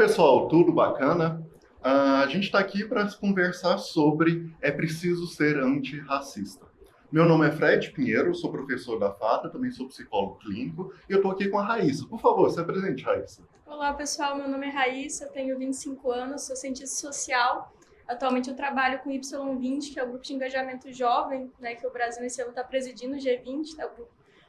pessoal, tudo bacana? A gente está aqui para conversar sobre é preciso ser antirracista. Meu nome é Fred Pinheiro, sou professor da FATA, também sou psicólogo clínico e eu estou aqui com a Raíssa. Por favor, se apresente, Raíssa. Olá pessoal, meu nome é Raíssa, eu tenho 25 anos, sou cientista social. Atualmente eu trabalho com o Y20, que é o grupo de engajamento jovem, né, que o Brasil esse ano está presidindo o G20, tá,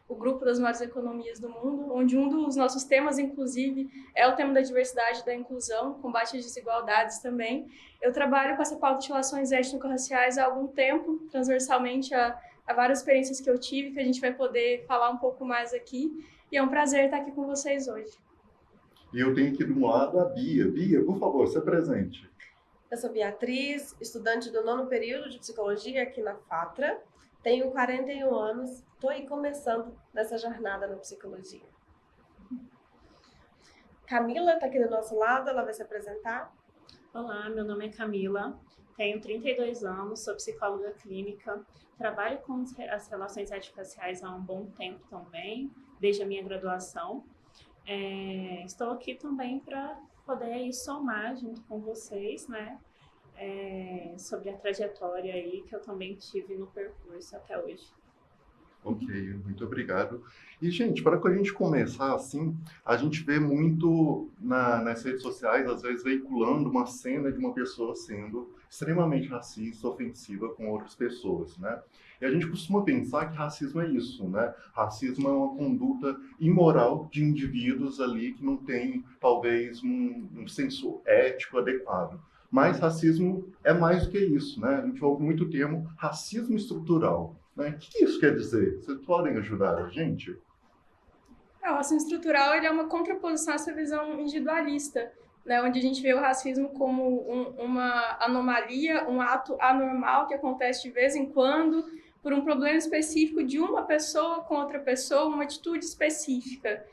o grupo das maiores economias do mundo, onde um dos nossos temas, inclusive, é o tema da diversidade e da inclusão, combate às desigualdades também. Eu trabalho com essa pauta de relações étnico-raciais há algum tempo, transversalmente a várias experiências que eu tive, que a gente vai poder falar um pouco mais aqui. E é um prazer estar aqui com vocês hoje. E eu tenho aqui de um lado a Bia. Bia, por favor, se apresente. Eu sou Beatriz, estudante do 9º período de psicologia aqui na FATRA. Tenho 41 anos, estou aí começando nessa jornada na psicologia. Camila está aqui do nosso lado, ela vai se apresentar. Olá, meu nome é Camila, tenho 32 anos, sou psicóloga clínica, trabalho com as relações étnico-raciais há um bom tempo também, desde a minha graduação. Estou aqui também para poder aí somar junto com vocês, né, sobre a trajetória aí que eu também tive no percurso até hoje. Ok, muito obrigado. E, gente, para que a gente começar assim, a gente vê muito nas redes sociais, às vezes, veiculando uma cena de uma pessoa sendo extremamente racista, ofensiva com outras pessoas, né? E a gente costuma pensar que racismo é isso, né? Racismo é uma conduta imoral de indivíduos ali que não tem, talvez, um senso ético adequado. Mas racismo é mais do que isso, né? A gente ouve muito o termo racismo estrutural. Né? O que isso quer dizer? Vocês podem ajudar a gente? O racismo estrutural ele é uma contraposição a essa visão individualista, né, onde a gente vê o racismo como uma anomalia, um ato anormal que acontece de vez em quando por um problema específico de uma pessoa com outra pessoa, uma atitude específica.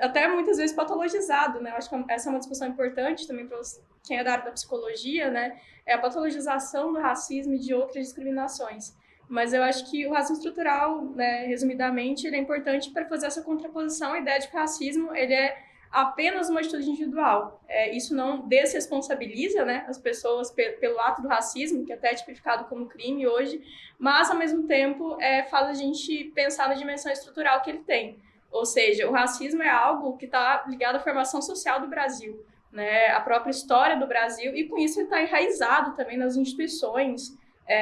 Até muitas vezes patologizado, né? Eu acho que essa é uma discussão importante também para quem é da área da psicologia, né? É a patologização do racismo e de outras discriminações. Mas eu acho que o racismo estrutural, né, resumidamente, ele é importante para fazer essa contraposição à ideia de que o racismo ele é apenas uma atitude individual. Isso não desresponsabiliza, né, as pessoas pelo ato do racismo, que até é tipificado como crime hoje, mas, ao mesmo tempo, faz a gente pensar na dimensão estrutural que ele tem. Ou seja, o racismo é algo que está ligado à formação social do Brasil, né, a própria história do Brasil, e com isso ele está enraizado também nas instituições,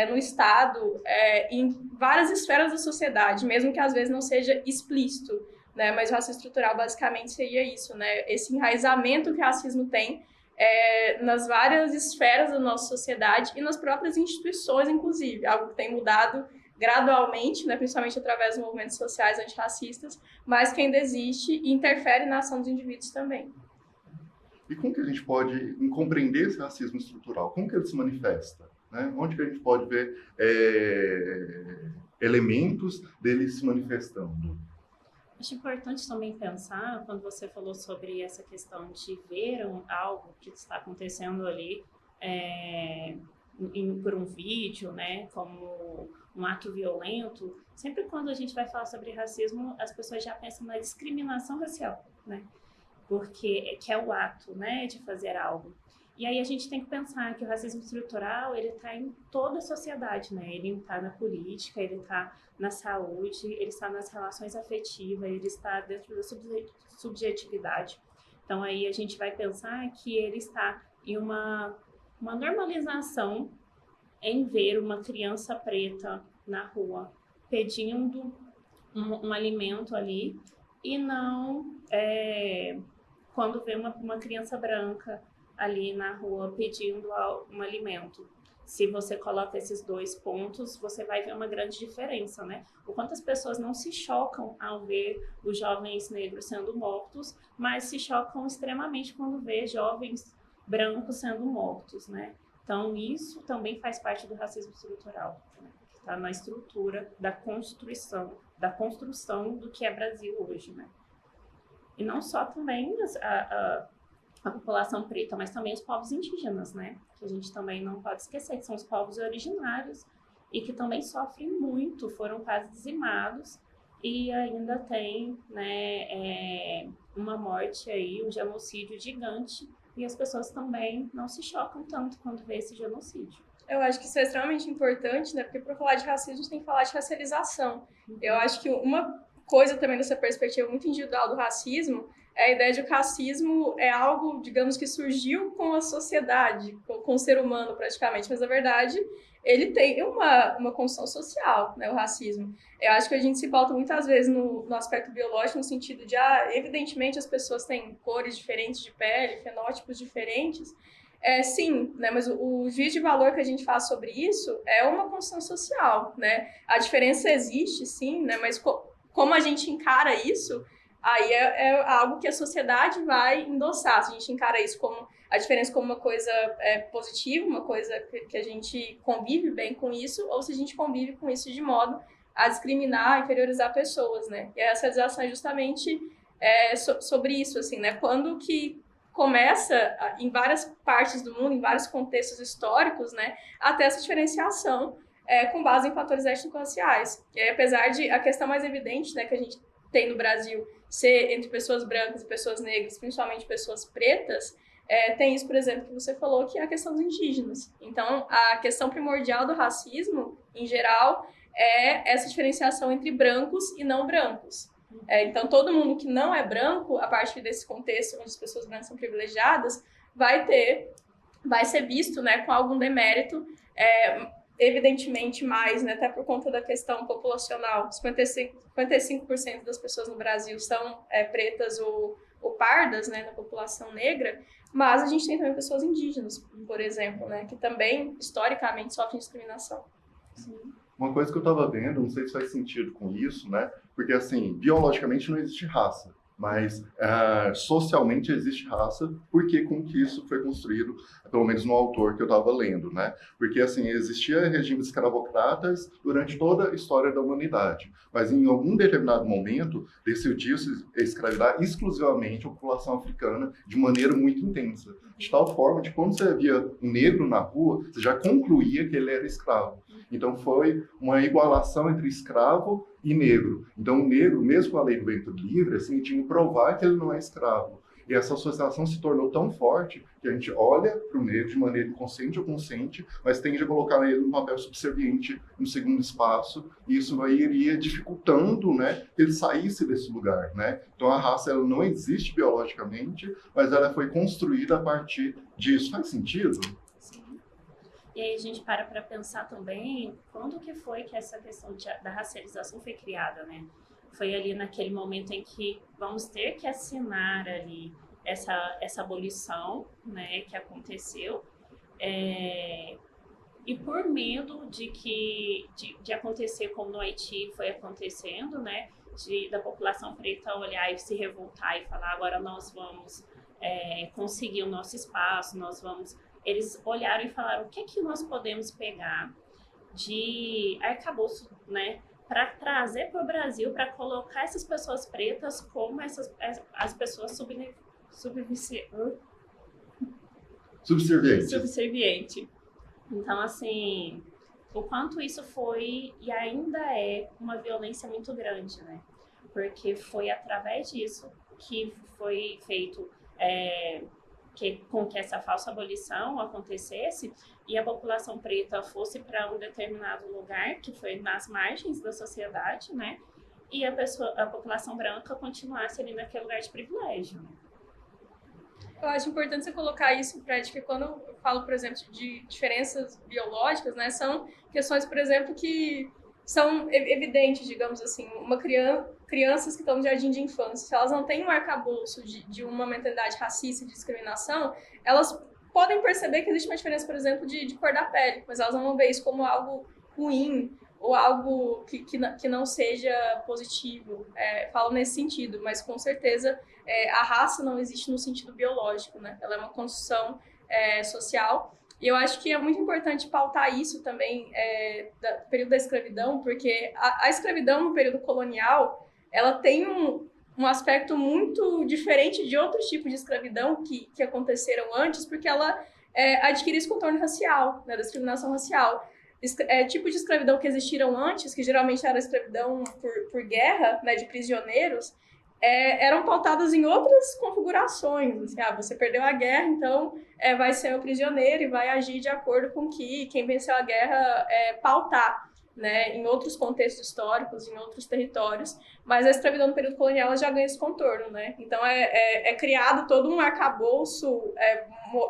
no Estado, em várias esferas da sociedade, mesmo que às vezes não seja explícito, né? Mas o racismo estrutural basicamente seria isso, né? Esse enraizamento que o racismo tem nas várias esferas da nossa sociedade e nas próprias instituições, inclusive, algo que tem mudado gradualmente, né? Principalmente através dos movimentos sociais antirracistas, mas que ainda existe e interfere na ação dos indivíduos também. E como que a gente pode compreender esse racismo estrutural? Como que ele se manifesta? Né? Onde que a gente pode ver elementos dele se manifestando? Acho importante também pensar, quando você falou sobre essa questão de ver algo que está acontecendo ali por um vídeo, né, como um ato violento, sempre quando a gente vai falar sobre racismo, as pessoas já pensam na discriminação racial, né? Porque que é o ato, né, de fazer algo. E aí a gente tem que pensar que o racismo estrutural, ele está em toda a sociedade, né? Ele está na política, ele está na saúde, ele está nas relações afetivas, ele está dentro da subjetividade. Então aí a gente vai pensar que ele está em uma normalização em ver uma criança preta na rua pedindo um alimento ali e não quando vê uma criança branca ali na rua pedindo um alimento. Se você coloca esses dois pontos, você vai ver uma grande diferença, né? O quanto as pessoas não se chocam ao ver os jovens negros sendo mortos, mas se chocam extremamente quando vê jovens brancos sendo mortos, né? Então, isso também faz parte do racismo estrutural, né? Que está na estrutura da construção do que é Brasil hoje, né? E não só também a população preta, mas também os povos indígenas, né? Que a gente também não pode esquecer, que são os povos originários e que também sofrem muito, foram quase dizimados e ainda tem, né, uma morte aí, um genocídio gigante e as pessoas também não se chocam tanto quando vê esse genocídio. Eu acho que isso é extremamente importante, né? Porque para falar de racismo, a gente tem que falar de racialização. Eu acho que uma coisa também dessa perspectiva muito individual do racismo é a ideia de que o racismo é algo, digamos, que surgiu com a sociedade, com o ser humano praticamente, mas na verdade ele tem uma construção social, né, o racismo. Eu acho que a gente se pauta muitas vezes no aspecto biológico, no sentido de, evidentemente as pessoas têm cores diferentes de pele, fenótipos diferentes, sim, né, mas o juízo de valor que a gente faz sobre isso é uma construção social, né? A diferença existe, sim, né, mas como a gente encara isso, aí é algo que a sociedade vai endossar. Se a gente encara isso como a diferença como uma coisa positiva, uma coisa que a gente convive bem com isso, ou se a gente convive com isso de modo a discriminar, a inferiorizar pessoas, né? E a racialização é justamente sobre isso, assim, né? Quando que começa, em várias partes do mundo, em vários contextos históricos, né, até essa diferenciação com base em fatores étnico-raciais. E aí, apesar de a questão mais evidente, né, que a gente tem no Brasil ser entre pessoas brancas e pessoas negras, principalmente pessoas pretas, tem isso, por exemplo, que você falou, que é a questão dos indígenas. Então, a questão primordial do racismo, em geral, é essa diferenciação entre brancos e não brancos. Então, todo mundo que não é branco, a partir desse contexto onde as pessoas brancas são privilegiadas, vai ser visto, né, com algum demérito, evidentemente mais, né, até por conta da questão populacional. 55% das pessoas no Brasil são pretas ou pardas, né, na população negra, mas a gente tem também pessoas indígenas, por exemplo, né, que também, historicamente, sofrem discriminação. Sim. Uma coisa que eu estava vendo, não sei se faz sentido com isso, né? Porque, assim, biologicamente não existe raça, mas socialmente existe raça, porque com que isso foi construído, pelo menos no autor que eu estava lendo, né? Porque, assim, existia regimes escravocratas durante toda a história da humanidade, mas em algum determinado momento decidiu-se escravizar exclusivamente a população africana de maneira muito intensa, de tal forma que quando você via um negro na rua, você já concluía que ele era escravo. Então foi uma igualação entre escravo e negro. Então o negro, mesmo com a lei do ventre livre, assim, tinha que provar que ele não é escravo. E essa associação se tornou tão forte que a gente olha para o negro de maneira inconsciente ou consciente, mas tende a colocar ele num papel subserviente no segundo espaço, e isso iria dificultando, né, que ele saísse desse lugar, né? Então a raça ela não existe biologicamente, mas ela foi construída a partir disso. Faz sentido? Sim. E aí a gente para pensar também quando que foi que essa questão da racialização foi criada, né? Foi ali naquele momento em que vamos ter que assinar ali essa abolição, né, que aconteceu, e por medo de acontecer como no Haiti foi acontecendo, né, da população preta olhar e se revoltar e falar agora nós vamos conseguir o nosso espaço, eles olharam e falaram o que é que nós podemos pegar de arcabouço, né, para trazer para o Brasil, para colocar essas pessoas pretas como as pessoas subserviente. Então, assim, o quanto isso foi e ainda é uma violência muito grande, né? Porque foi através disso que foi feito com que essa falsa abolição acontecesse e a população preta fosse para um determinado lugar, que foi nas margens da sociedade, né? E a população branca continuasse ali naquele lugar de privilégio, né? Eu acho importante você colocar isso em prática, porque quando eu falo, por exemplo, de diferenças biológicas, né, são questões, por exemplo, que são evidentes, digamos assim. Crianças que estão no jardim de infância, se elas não têm um arcabouço de uma mentalidade racista e de discriminação, elas podem perceber que existe uma diferença, por exemplo, de cor da pele, mas elas não vão ver isso como algo ruim ou algo que não seja positivo. Falo nesse sentido, mas com certeza a raça não existe no sentido biológico, né? Ela é uma construção social. E eu acho que é muito importante pautar isso também do período da escravidão, porque a escravidão no período colonial, ela tem um aspecto muito diferente de outros tipos de escravidão que aconteceram antes, porque ela adquire esse contorno racial, né, da discriminação racial. Tipo de escravidão que existiram antes, que geralmente era escravidão por guerra, né, de prisioneiros, eram pautadas em outras configurações. Assim, você perdeu a guerra, então vai ser um prisioneiro e vai agir de acordo com que quem venceu a guerra pautar, né, em outros contextos históricos, em outros territórios. Mas a escravidão no período colonial ela já ganha esse contorno, né? Então é criado todo um arcabouço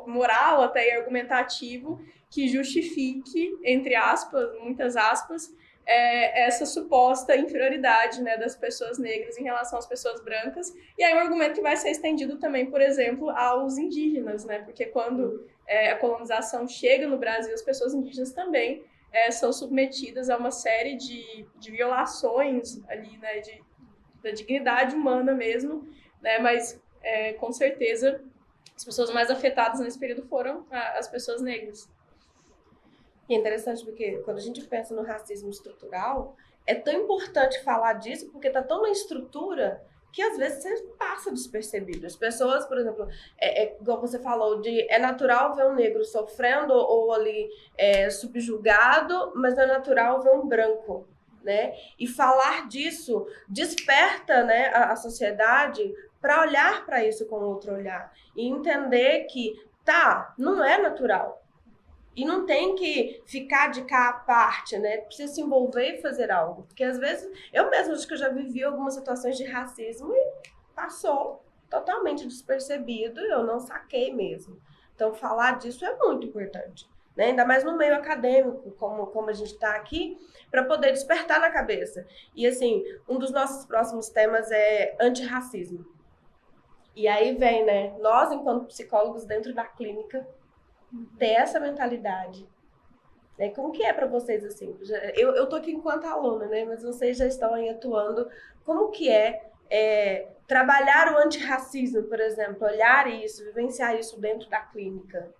moral até e argumentativo que justifique, entre aspas, muitas aspas, essa suposta inferioridade, né, das pessoas negras em relação às pessoas brancas. E aí um argumento que vai ser estendido também, por exemplo, aos indígenas, né, porque quando a colonização chega no Brasil, as pessoas indígenas também são submetidas a uma série de violações ali, né, da dignidade humana mesmo, né, mas com certeza as pessoas mais afetadas nesse período foram as pessoas negras. E é interessante porque quando a gente pensa no racismo estrutural, é tão importante falar disso porque está tão na estrutura que às vezes você passa despercebido. As pessoas, por exemplo, igual você falou, é natural ver um negro sofrendo ou ali subjugado, mas não é natural ver um branco, né? E falar disso desperta, né, a sociedade para olhar para isso com outro olhar e entender que, não é natural. E não tem que ficar de cá à parte, né? Precisa se envolver e fazer algo. Porque às vezes, eu mesma acho que eu já vivi algumas situações de racismo e passou totalmente despercebido e eu não saquei mesmo. Então, falar disso é muito importante, né? Ainda mais no meio acadêmico, como a gente está aqui, para poder despertar na cabeça. E assim, um dos nossos próximos temas é antirracismo. E aí vem, né? Nós, enquanto psicólogos dentro da clínica, ter essa mentalidade. Como que é para vocês, assim? Eu tô aqui enquanto aluna, né? Mas vocês já estão aí atuando. Como que trabalhar o antirracismo, por exemplo? Olhar isso, vivenciar isso dentro da clínica?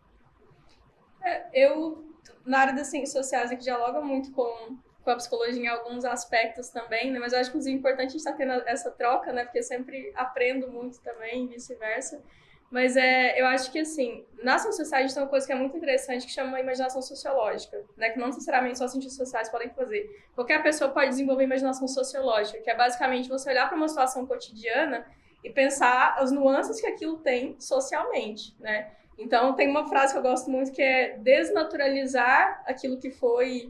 Eu, na área das ciências sociais, que dialoga muito com a psicologia em alguns aspectos também, né? Mas eu acho que é importante a gente estar tendo essa troca, né? Porque eu sempre aprendo muito também, e vice-versa. Mas eu acho que, assim, na ciência social a gente tem uma coisa que é muito interessante que chama imaginação sociológica, né? Que não necessariamente só cientistas sociais podem fazer. Qualquer pessoa pode desenvolver imaginação sociológica, que é basicamente você olhar para uma situação cotidiana e pensar as nuances que aquilo tem socialmente, né? Então, tem uma frase que eu gosto muito que é desnaturalizar aquilo que foi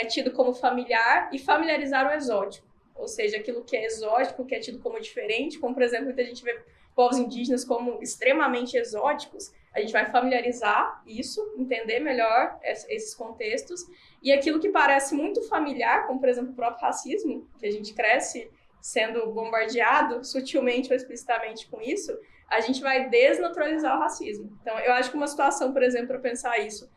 tido como familiar e familiarizar o exótico. Ou seja, aquilo que é exótico, que é tido como diferente, como, por exemplo, muita gente vê povos indígenas como extremamente exóticos, a gente vai familiarizar isso, entender melhor esses contextos, e aquilo que parece muito familiar, como, por exemplo, o próprio racismo, que a gente cresce sendo bombardeado sutilmente ou explicitamente com isso, a gente vai desnaturalizar o racismo. Então, eu acho que uma situação, por exemplo, para pensar isso,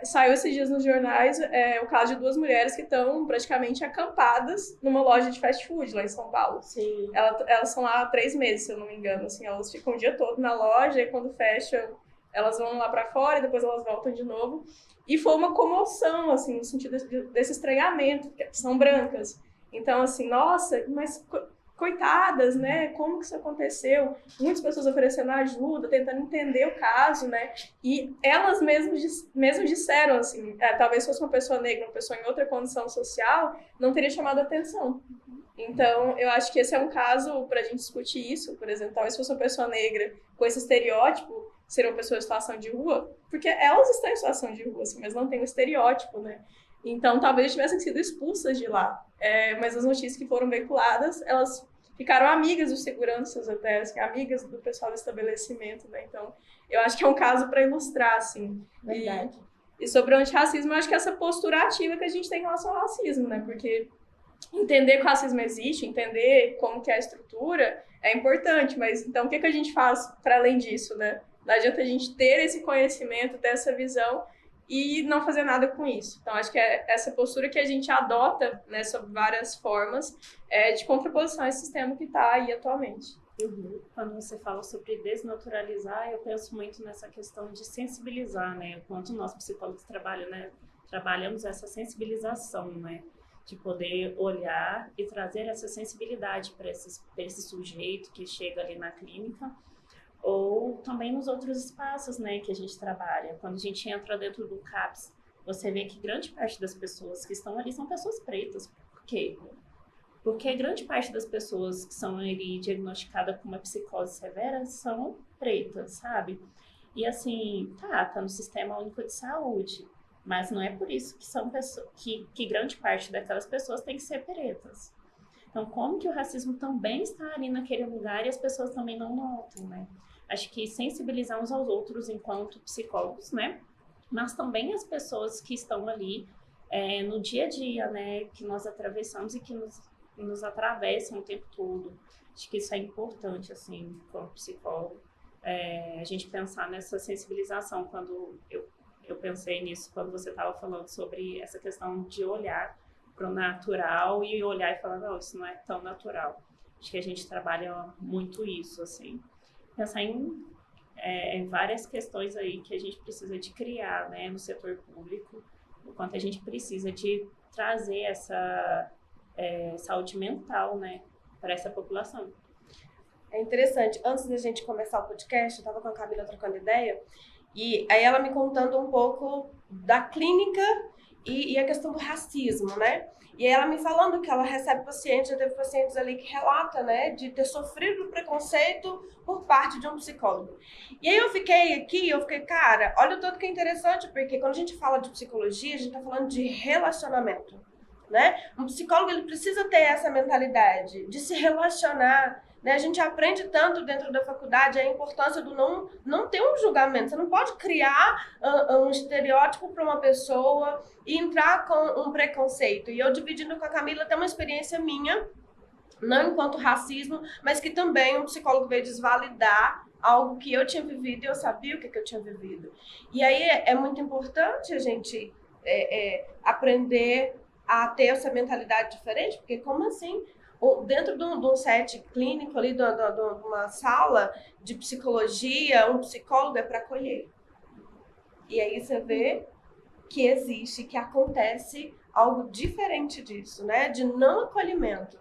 saiu esses dias nos jornais o caso de 2 mulheres que estão praticamente acampadas numa loja de fast food lá em São Paulo. Sim. Elas são lá há 3 meses, se eu não me engano. Assim, elas ficam o dia todo na loja e quando fecham, elas vão lá para fora e depois elas voltam de novo. E foi uma comoção, assim, no sentido desse estranhamento, porque são brancas. Então, assim, nossa, mas coitadas, né? Como que isso aconteceu? Muitas pessoas oferecendo ajuda, tentando entender o caso, né? E elas mesmas disseram, assim, talvez fosse uma pessoa negra, uma pessoa em outra condição social, não teria chamado a atenção. Então, eu acho que esse é um caso para a gente discutir isso, por exemplo, talvez fosse uma pessoa negra com esse estereótipo, ser uma pessoa em situação de rua, porque elas estão em situação de rua, assim, mas não tem o estereótipo, né? Então, talvez tivessem sido expulsas de lá. Mas as notícias que foram veiculadas, elas ficaram amigas dos seguranças até, assim, amigas do pessoal do estabelecimento, né? Então, eu acho que é um caso para ilustrar, assim. Verdade. E sobre o antirracismo, eu acho que essa postura ativa que a gente tem em relação ao racismo, né? Porque entender que o racismo existe, entender como que é a estrutura, é importante, mas então o que a gente faz para além disso, né? Não adianta a gente ter esse conhecimento, ter essa visão e não fazer nada com isso. Então, acho que é essa postura que a gente adota, né, sob várias formas, de contraposição a esse sistema que está aí atualmente. Uhum. Quando você fala sobre desnaturalizar, eu penso muito nessa questão de sensibilizar, né? O quanto nós psicólogos trabalham, né? Trabalhamos essa sensibilização, né? De poder olhar e trazer essa sensibilidade para esse sujeito que chega ali na clínica, ou também nos outros espaços, né, que a gente trabalha. Quando a gente entra dentro do CAPS, você vê que grande parte das pessoas que estão ali são pessoas pretas. Por quê? Porque grande parte das pessoas que são ali diagnosticadas com uma psicose severa são pretas, sabe? E assim, tá no Sistema Único de Saúde, mas não é por isso que são pessoas, que grande parte daquelas pessoas tem que ser pretas. Então, como que o racismo também está ali naquele lugar e as pessoas também não notam, né? Acho que sensibilizar uns aos outros enquanto psicólogos, né? Mas também as pessoas que estão ali no dia a dia, né? Que nós atravessamos e que nos atravessam o tempo todo. Acho que isso é importante, assim, como psicólogo. A gente pensar nessa sensibilização. Quando eu pensei nisso, quando você estava falando sobre essa questão de olhar para o natural e olhar e falar, não, isso não é tão natural. Acho que a gente trabalha muito isso, assim. Pensar em várias questões aí que a gente precisa de criar, né, no setor público, o quanto a gente precisa de trazer essa saúde mental, né, para essa população. É interessante. Antes da gente começar o podcast, eu estava com a Camila trocando ideia, e aí ela me contando um pouco da clínica e a questão do racismo, né? E aí ela me falando que ela recebe pacientes, já teve pacientes ali que relata, né, de ter sofrido preconceito por parte de um psicólogo. E aí eu fiquei, cara, olha o tanto que é interessante, porque quando a gente fala de psicologia, a gente tá falando de relacionamento, né? Um psicólogo, ele precisa ter essa mentalidade de se relacionar, né? A gente aprende tanto dentro da faculdade a importância do não ter um julgamento. Você não pode criar um estereótipo para uma pessoa e entrar com um preconceito. E eu, dividindo com a Camila, tem uma experiência minha, não enquanto racismo, mas que também um psicólogo veio desvalidar algo que eu tinha vivido e eu sabia o que eu tinha vivido. E aí é muito importante a gente aprender a ter essa mentalidade diferente, porque como assim? Dentro de um set clínico ali, de uma sala de psicologia, um psicólogo é para acolher. E aí você vê que existe, que acontece algo diferente disso, né? De não acolhimento.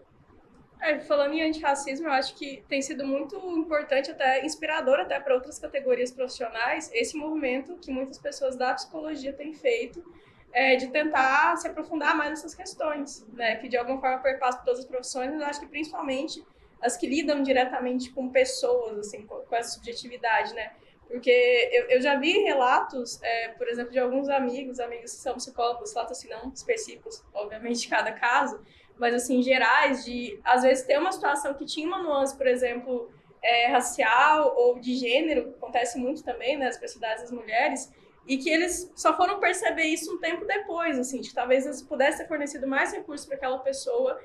Falando em antirracismo, eu acho que tem sido muito importante, até inspirador até para outras categorias profissionais, esse movimento que muitas pessoas da psicologia têm feito, de tentar se aprofundar mais nessas questões, né? Que de alguma forma perpassam todas as profissões, mas eu acho que principalmente as que lidam diretamente com pessoas, assim, com essa subjetividade, né? Porque eu já vi relatos, por exemplo, de alguns amigos que são psicólogos, relatos assim, não específicos, obviamente, de cada caso, mas assim, gerais, de às vezes ter uma situação que tinha uma nuance, por exemplo, racial ou de gênero, acontece muito também, né, as especialidades das mulheres, e que eles só foram perceber isso um tempo depois, assim, de que talvez eles pudessem ter fornecido mais recursos para aquela pessoa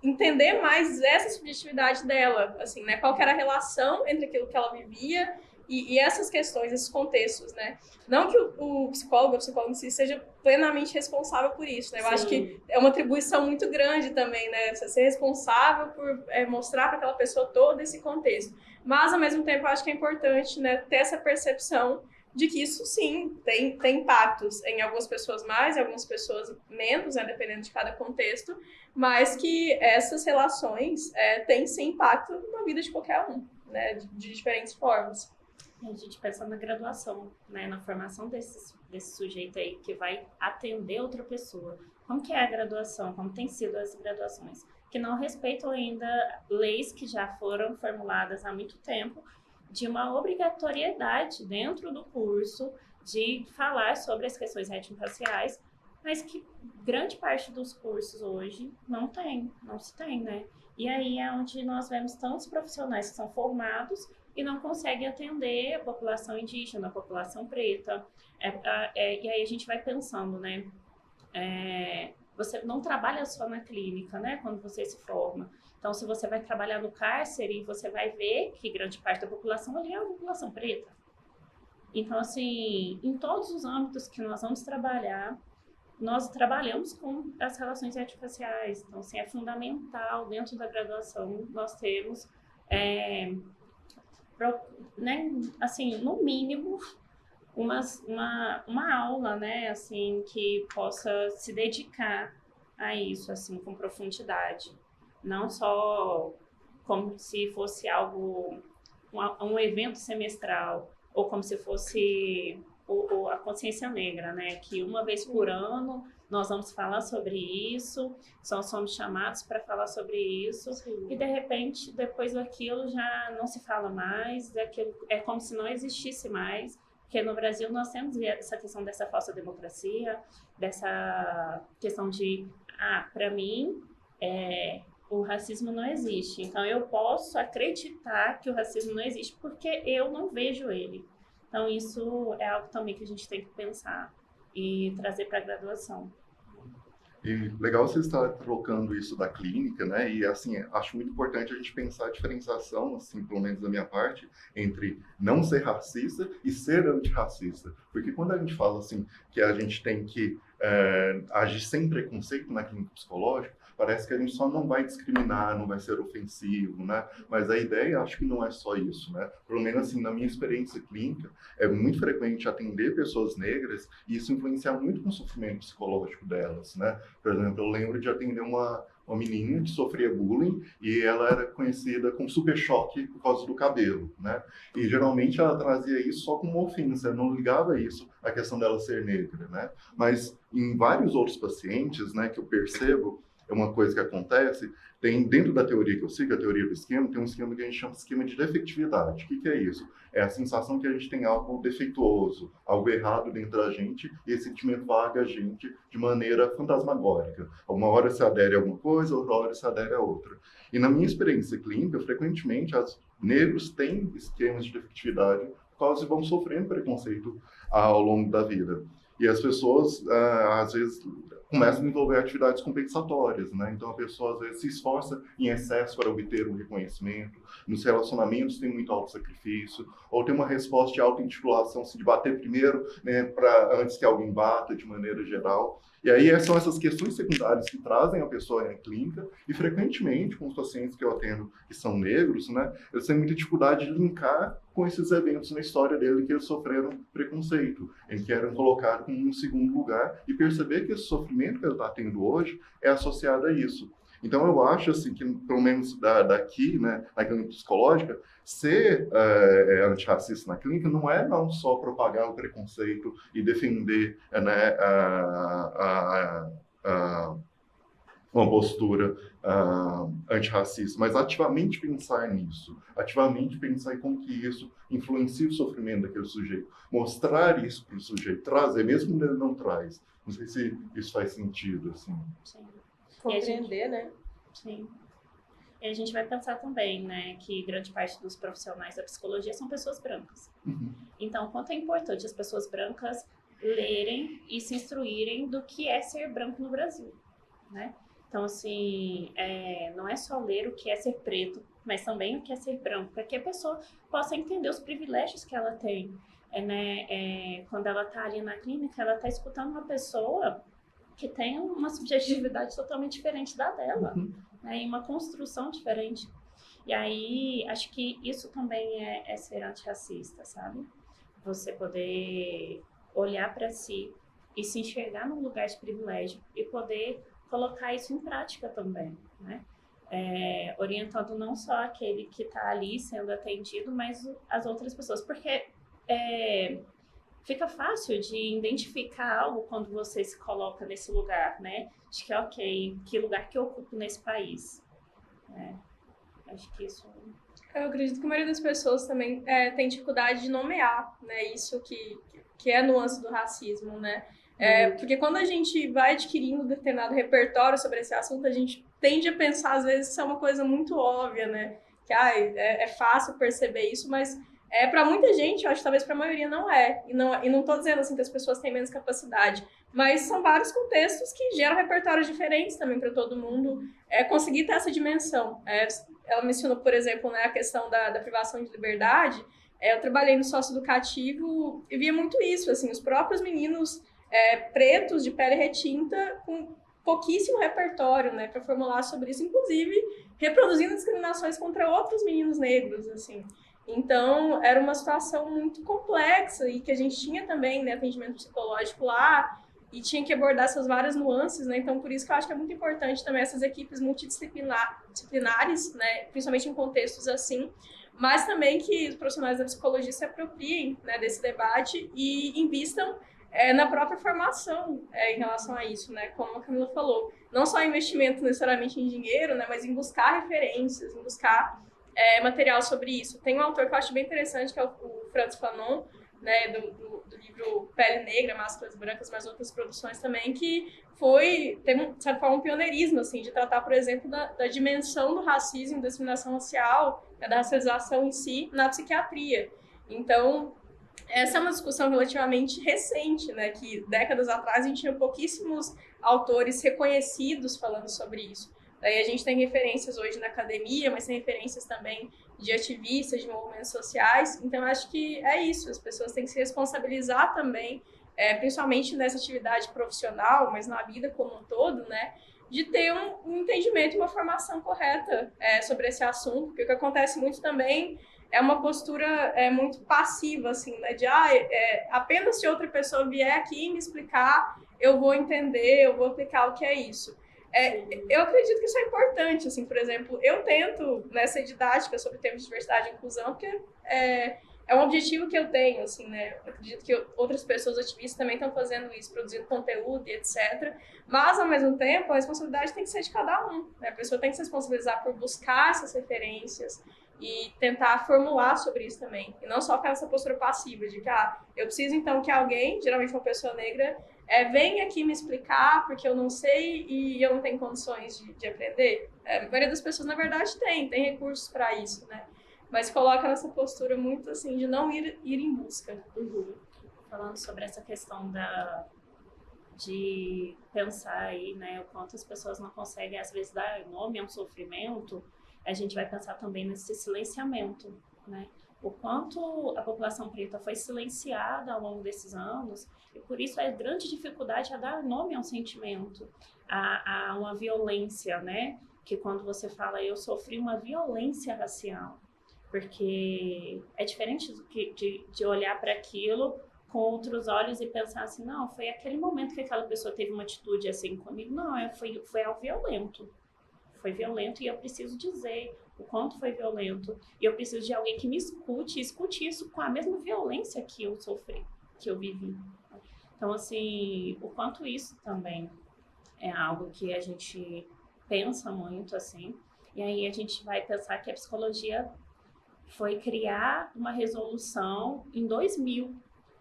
entender mais essa subjetividade dela, assim, né, qual que era a relação entre aquilo que ela vivia e essas questões, esses contextos, né? Não que o psicólogo ou o psicólogo em si seja plenamente responsável por isso, né? Eu acho que é uma atribuição muito grande também, né? Você ser responsável por mostrar para aquela pessoa todo esse contexto. Mas, ao mesmo tempo, eu acho que é importante, né, ter essa percepção de que isso, sim, tem impactos em algumas pessoas mais, em algumas pessoas menos, né, dependendo de cada contexto, mas que essas relações têm, sim, impacto na vida de qualquer um, né, de diferentes formas. A gente pensa na graduação, né, na formação desse sujeito aí que vai atender outra pessoa. Como que é a graduação? Como tem sido as graduações? Que não respeitam ainda leis que já foram formuladas há muito tempo, de uma obrigatoriedade dentro do curso de falar sobre as questões étnico-raciais, mas que grande parte dos cursos hoje não se tem, né? E aí é onde nós vemos tantos profissionais que são formados e não conseguem atender a população indígena, a população preta. E aí a gente vai pensando, né? Você não trabalha só na clínica, né? Quando você se forma. Então, se você vai trabalhar no cárcere, você vai ver que grande parte da população ali é a população preta. Então, assim, em todos os âmbitos que nós vamos trabalhar, nós trabalhamos com as relações étnico-raciais. Então, assim, é fundamental, dentro da graduação, nós termos, né, assim, no mínimo, uma aula, né, assim, que possa se dedicar a isso, assim, com profundidade. Não só como se fosse algo, um evento semestral, ou como se fosse a consciência negra, né? Que uma vez por ano nós vamos falar sobre isso, só somos chamados para falar sobre isso, Sim. e de repente, depois daquilo já não se fala mais, daquilo, é como se não existisse mais, porque no Brasil nós temos essa questão dessa falsa democracia, dessa questão de, para mim, o racismo não existe. Então, eu posso acreditar que o racismo não existe porque eu não vejo ele. Então, isso é algo também que a gente tem que pensar e trazer para a graduação. E legal você estar trocando isso da clínica, né? E assim, acho muito importante a gente pensar a diferenciação, assim, pelo menos da minha parte, entre não ser racista e ser antirracista. Porque quando a gente fala assim que a gente tem que agir sem preconceito na clínica psicológica, parece que a gente só não vai discriminar, não vai ser ofensivo, né? Mas a ideia, acho que não é só isso, né? Pelo menos assim, na minha experiência clínica, é muito frequente atender pessoas negras e isso influenciar muito no sofrimento psicológico delas, né? Por exemplo, eu lembro de atender uma menina que sofria bullying e ela era conhecida como super choque por causa do cabelo, né? E geralmente ela trazia isso só como ofensa, não ligava isso à questão dela ser negra, né? Mas em vários outros pacientes, né, que eu percebo, é uma coisa que acontece, tem dentro da teoria que eu sigo, a teoria do esquema, tem um esquema que a gente chama de esquema de defectividade. O que é isso? É a sensação que a gente tem algo defeituoso, algo errado dentro da gente, e esse sentimento vaga a gente de maneira fantasmagórica. Uma hora se adere a alguma coisa, outra hora se adere a outra. E na minha experiência clínica, frequentemente, os negros têm esquemas de defectividade por causa de vão sofrendo preconceito ao longo da vida. E as pessoas, às vezes, começam a desenvolver atividades compensatórias, né? Então, a pessoa, às vezes, se esforça em excesso para obter um reconhecimento. Nos relacionamentos, tem muito autossacrifício. Ou tem uma resposta de auto-intitulação, assim, de bater primeiro, né, antes que alguém bata, de maneira geral. E aí, são essas questões secundárias que trazem a pessoa em clínica. E, frequentemente, com os pacientes que eu atendo que são negros, né, eles têm muita dificuldade de linkar com esses eventos na história dele que eles sofreram preconceito, em que eram colocados em um segundo lugar e perceber que esse sofrimento que ele está tendo hoje é associado a isso. Então, eu acho assim, que, pelo menos daqui, né, na clínica psicológica, ser antirracista na clínica não é não só propagar o preconceito e defender né, uma postura antirracista, mas ativamente pensar nisso, ativamente pensar em como que isso influencia o sofrimento daquele sujeito, mostrar isso para o sujeito, trazer, mesmo quando ele não traz. Não sei se isso faz sentido, assim. Sim. Compreender, né? Sim. E a gente vai pensar também, né, que grande parte dos profissionais da psicologia são pessoas brancas. Uhum. Então, quanto é importante as pessoas brancas lerem e se instruírem do que é ser branco no Brasil, né? Então, assim, não é só ler o que é ser preto, mas também o que é ser branco, para que a pessoa possa entender os privilégios que ela tem. Quando ela está ali na clínica, ela está escutando uma pessoa que tem uma subjetividade totalmente diferente da dela, né, e uma construção diferente. E aí, acho que isso também é ser antirracista, sabe? Você poder olhar para si e se enxergar num lugar de privilégio e poder colocar isso em prática também, né? Orientando não só aquele que está ali sendo atendido, mas as outras pessoas, porque fica fácil de identificar algo quando você se coloca nesse lugar, né? De que, ok, que lugar que eu ocupo nesse país? Acho que isso... Eu acredito que a maioria das pessoas também tem dificuldade de nomear, né? Isso que é a nuance do racismo, né? Porque quando a gente vai adquirindo determinado repertório sobre esse assunto, a gente tende a pensar, às vezes, que isso é uma coisa muito óbvia, né? Que é fácil perceber isso, mas para muita gente, eu acho que talvez para a maioria não é. E não estou dizendo assim que as pessoas têm menos capacidade, mas são vários contextos que geram repertórios diferentes também para todo mundo conseguir ter essa dimensão. Ela mencionou, por exemplo, né, a questão da privação de liberdade. Eu trabalhei no sócio-educativo e via muito isso, assim, os próprios meninos pretos de pele retinta com pouquíssimo repertório, né, para formular sobre isso, inclusive reproduzindo discriminações contra outros meninos negros, assim. Então, era uma situação muito complexa e que a gente tinha também, né, atendimento psicológico lá e tinha que abordar essas várias nuances, né? Então, por isso que eu acho que é muito importante também essas equipes multidisciplinares, né, principalmente em contextos assim, mas também que os profissionais da psicologia se apropriem, né, desse debate e invistam na própria formação em relação a isso, né? Como a Camila falou. Não só investimento necessariamente em dinheiro, né? Mas em buscar referências, em buscar material sobre isso. Tem um autor que eu acho bem interessante, que é o Frantz Fanon, né, do livro Pele Negra, Máscaras Brancas, mas outras produções também, que tem, de certa forma, um pioneirismo, assim, de tratar, por exemplo, da dimensão do racismo, da discriminação racial, né, da racialização em si, na psiquiatria. Então, essa é uma discussão relativamente recente, né, que décadas atrás a gente tinha pouquíssimos autores reconhecidos falando sobre isso. Daí a gente tem referências hoje na academia, mas tem referências também de ativistas, de movimentos sociais. Então, acho que é isso. As pessoas têm que se responsabilizar também, principalmente nessa atividade profissional, mas na vida como um todo, né? De ter um entendimento e uma formação correta sobre esse assunto. Porque o que acontece muito também é uma postura muito passiva, assim, né? De, apenas se outra pessoa vier aqui me explicar, eu vou entender, eu vou aplicar o que é isso. Eu acredito que isso é importante, assim, por exemplo, eu tento nessa didática sobre temas de diversidade e inclusão, porque é um objetivo que eu tenho, assim, né, eu acredito que outras pessoas ativistas também estão fazendo isso, produzindo conteúdo e etc, mas, ao mesmo tempo, a responsabilidade tem que ser de cada um, né? A pessoa tem que se responsabilizar por buscar essas referências e tentar formular sobre isso também, e não só ficar nessa postura passiva de que, eu preciso, então, que alguém, geralmente uma pessoa negra, venha aqui me explicar, porque eu não sei e eu não tenho condições de aprender. A maioria das pessoas, na verdade, tem recursos para isso, né? Mas coloca nessa postura muito assim, de não ir em busca. Uhum. Falando sobre essa questão de pensar aí, né, o quanto as pessoas não conseguem, às vezes, dar nome a um sofrimento, a gente vai pensar também nesse silenciamento, né? O quanto a população preta foi silenciada ao longo desses anos, e por isso é grande dificuldade a dar nome a um sentimento, a uma violência, né? Que quando você fala, eu sofri uma violência racial, porque é diferente de olhar para aquilo com outros olhos e pensar assim, não, foi aquele momento que aquela pessoa teve uma atitude assim comigo, não, foi algo violento. Foi violento e eu preciso dizer o quanto foi violento. E eu preciso de alguém que me escute isso com a mesma violência que eu sofri, que eu vivi. Então, assim, o quanto isso também é algo que a gente pensa muito, assim. E aí a gente vai pensar que a psicologia foi criar uma resolução em 2000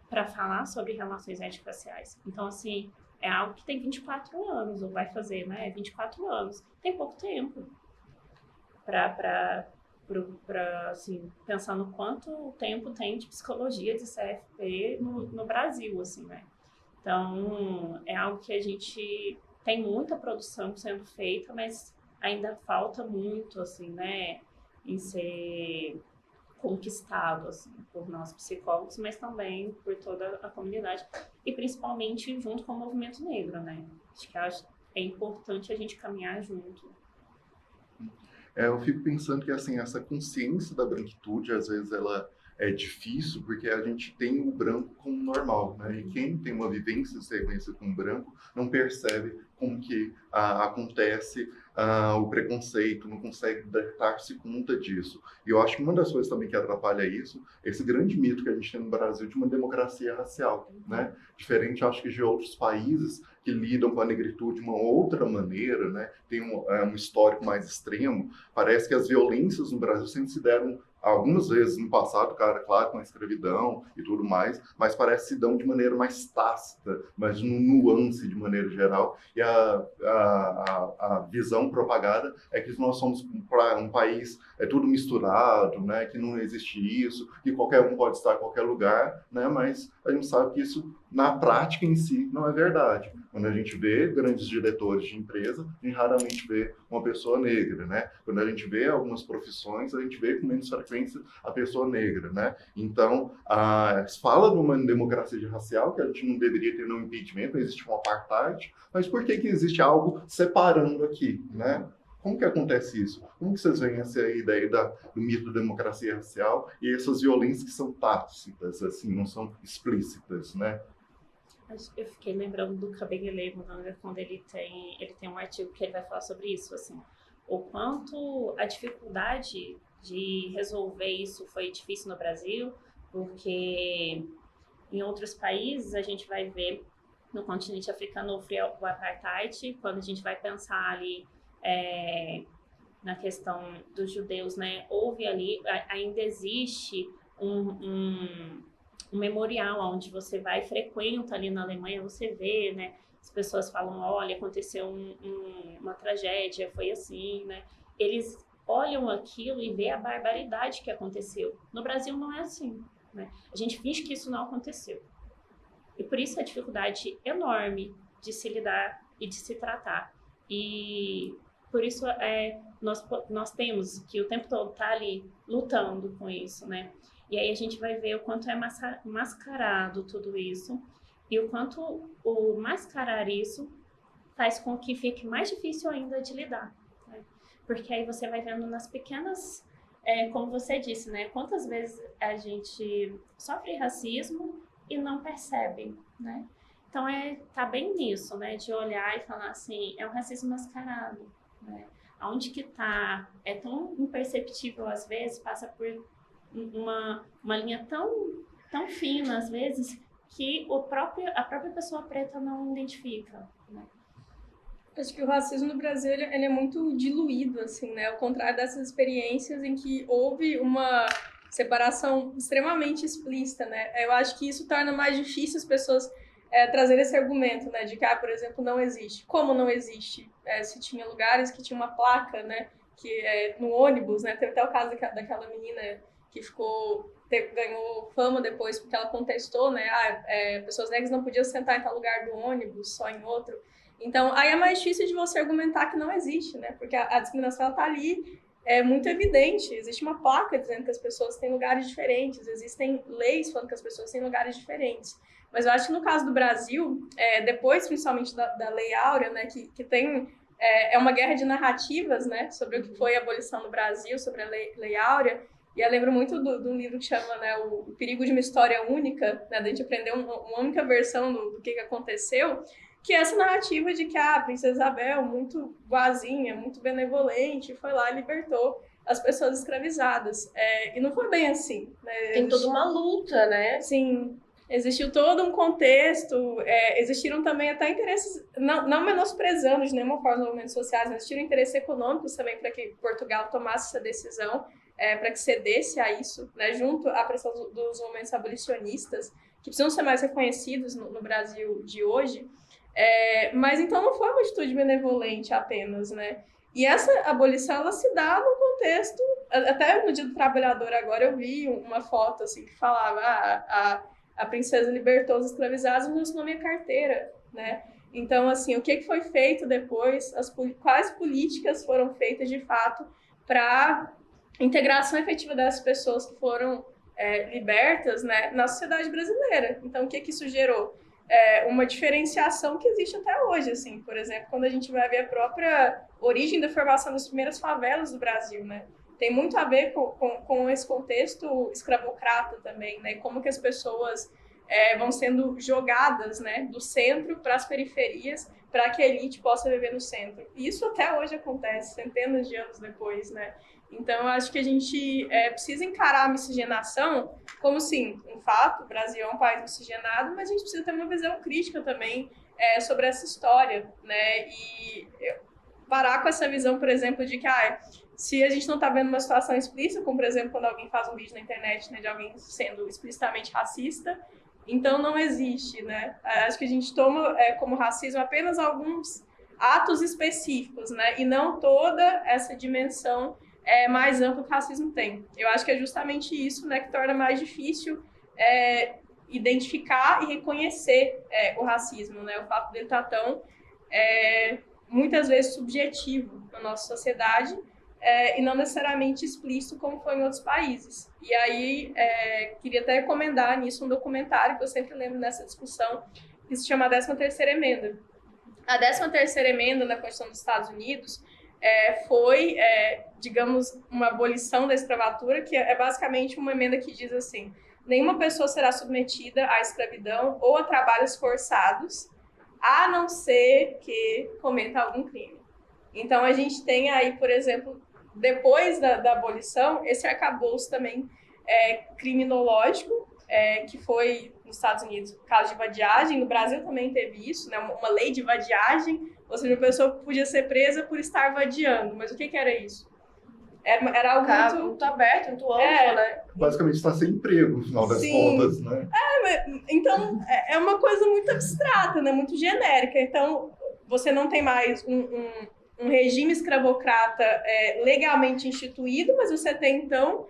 para falar sobre relações étnico-raciais. Então, assim, é algo que tem 24 anos, ou vai fazer, né? 24 anos. Tem pouco tempo para assim, pensar no quanto tempo tem de psicologia de CFP no Brasil, assim, né? Então, é algo que a gente tem muita produção sendo feita, mas ainda falta muito, assim, né? Em ser conquistado, assim, por nós psicólogos, mas também por toda a comunidade e principalmente junto com o movimento negro, né? Acho que é importante a gente caminhar junto. Eu fico pensando que assim, essa consciência da branquitude, às vezes ela é difícil porque a gente tem o branco como normal, né? E quem tem uma vivência de ser reconhecido como branco não percebe como que acontece o preconceito, não consegue dar-se conta disso. E eu acho que uma das coisas também que atrapalha isso, esse grande mito que a gente tem no Brasil de uma democracia racial, né? Diferente, acho que de outros países que lidam com a negritude de uma outra maneira, né? Tem um histórico mais extremo. Parece que as violências no Brasil sempre se deram algumas vezes no passado, claro, com a escravidão e tudo mais, mas parece que se dão de maneira mais tácita, mas num nuance de maneira geral. E a visão propagada é que nós somos um país tudo misturado, né? Que não existe isso, que qualquer um pode estar em qualquer lugar, né? Mas a gente sabe que isso, na prática em si, não é verdade. Quando a gente vê grandes diretores de empresa, a gente raramente vê uma pessoa negra, né? Quando a gente vê algumas profissões, a gente vê com menos frequência a pessoa negra, né? Então, fala de uma democracia racial, que a gente não deveria ter no impeachment, não existe um apartheid, mas por que existe algo separando aqui, né? Como que acontece isso? Como que vocês veem essa ideia do mito da democracia racial e essas violências que são tácitas, assim, não são explícitas, né? Eu fiquei lembrando do Kabengele Munanger, quando ele tem um artigo que ele vai falar sobre isso, assim, o quanto a dificuldade de resolver isso foi difícil no Brasil, porque Em outros países, a gente vai ver, no continente africano, o apartheid, quando a gente vai pensar ali na questão dos judeus, né? Houve ali, ainda existe um memorial onde você vai, frequenta ali na Alemanha, você vê, né? As pessoas falam, olha, aconteceu uma tragédia, foi assim, né? Eles olham aquilo e vê a barbaridade que aconteceu. No Brasil não é assim, né? A gente finge que isso não aconteceu. E por isso a dificuldade enorme de se lidar e de se tratar. E por isso nós temos que o tempo todo estar ali lutando com isso, né? E aí a gente vai ver o quanto é mascarado tudo isso e o quanto o mascarar isso faz com que fique mais difícil ainda de lidar, né? Porque aí você vai vendo nas pequenas, como você disse, né? Quantas vezes a gente sofre racismo e não percebe, né? Então tá bem nisso, né? De olhar e falar assim, é um racismo mascarado, né? Aonde que tá? É tão imperceptível às vezes, passa por uma linha tão fina às vezes que a própria pessoa preta não identifica, né? Acho que o racismo no Brasil ele é muito diluído, assim, né? Ao contrário dessas experiências em que houve uma separação extremamente explícita, né? Eu acho que isso torna mais difícil as pessoas trazerem esse argumento, né? De que, por exemplo, não existe. Como não existe? Se tinha lugares que tinha uma placa, né? Que no ônibus, né? Teve até o caso daquela menina que ganhou fama depois porque ela contestou, né? Pessoas negras não podiam sentar em tal lugar do ônibus, só em outro. Então, aí é mais difícil de você argumentar que não existe, né? Porque a discriminação está ali, é muito evidente. Existe uma placa dizendo que as pessoas têm lugares diferentes, existem leis falando que as pessoas têm lugares diferentes. Mas eu acho que no caso do Brasil, depois principalmente da Lei Áurea, né, que tem uma guerra de narrativas, né, sobre o que foi a abolição no Brasil, sobre a Lei Áurea. E eu lembro muito do livro que chama, né, O Perigo de uma História Única, né, da gente aprender uma única versão do que aconteceu, que é essa narrativa de que a Princesa Isabel, muito boazinha, muito benevolente, foi lá e libertou as pessoas escravizadas. E não foi bem assim, né? Tem toda uma luta, né? Sim, existiu todo um contexto, existiram também até interesses, não menosprezando de nenhuma forma os movimentos sociais, mas existiram interesses econômicos também para que Portugal tomasse essa decisão, para que cedesse a isso, né, junto à pressão dos movimentos abolicionistas, que precisam ser mais reconhecidos no Brasil de hoje. Mas então não foi uma atitude benevolente apenas, né? E essa abolição, ela se dá num contexto, até no Dia do Trabalhador agora eu vi uma foto assim que falava a princesa libertou os escravizados, mas não assinou minha carteira, né? Então, assim, o que foi feito depois, quais políticas foram feitas de fato para integração efetiva dessas pessoas que foram libertas, né, na sociedade brasileira. Então, o que isso gerou? Uma diferenciação que existe até hoje, assim, por exemplo, quando a gente vai ver a própria origem da formação das primeiras favelas do Brasil, né? Tem muito a ver com esse contexto escravocrata também, né? Como que as pessoas vão sendo jogadas, né, do centro para as periferias, para que a elite possa viver no centro. E isso até hoje acontece, centenas de anos depois, né? Então, eu acho que a gente precisa encarar a miscigenação como, sim, um fato, o Brasil é um país miscigenado, mas a gente precisa ter uma visão crítica também sobre essa história, né? E parar com essa visão, por exemplo, de que se a gente não está vendo uma situação explícita, como, por exemplo, quando alguém faz um vídeo na internet, né, de alguém sendo explicitamente racista, então não existe, né? Acho que a gente toma como racismo apenas alguns atos específicos, né? E não toda essa dimensão mais ampla que o racismo tem. Eu acho que é justamente isso, né, que torna mais difícil identificar e reconhecer o racismo, né? O fato dele estar tão, muitas vezes, subjetivo na nossa sociedade e não necessariamente explícito como foi em outros países. E aí, queria até recomendar nisso um documentário que eu sempre lembro nessa discussão, que se chama a 13ª Emenda. A 13ª Emenda na Constituição dos Estados Unidos foi, digamos, uma abolição da escravatura, que é basicamente uma emenda que diz assim: nenhuma pessoa será submetida à escravidão ou a trabalhos forçados, a não ser que cometa algum crime. Então, a gente tem aí, por exemplo, depois da abolição, esse arcabouço também criminológico, que foi nos Estados Unidos o caso de vadiagem. No Brasil também teve isso, né? Uma lei de vadiagem, ou seja, a pessoa podia ser presa por estar vadiando. Mas o que era isso? Era algo muito aberto, muito amplo, né? Basicamente está sem emprego, no final das contas, né? Então, é uma coisa muito abstrata, né? Muito genérica. Então, você não tem mais um regime escravocrata legalmente instituído, mas você tem, então,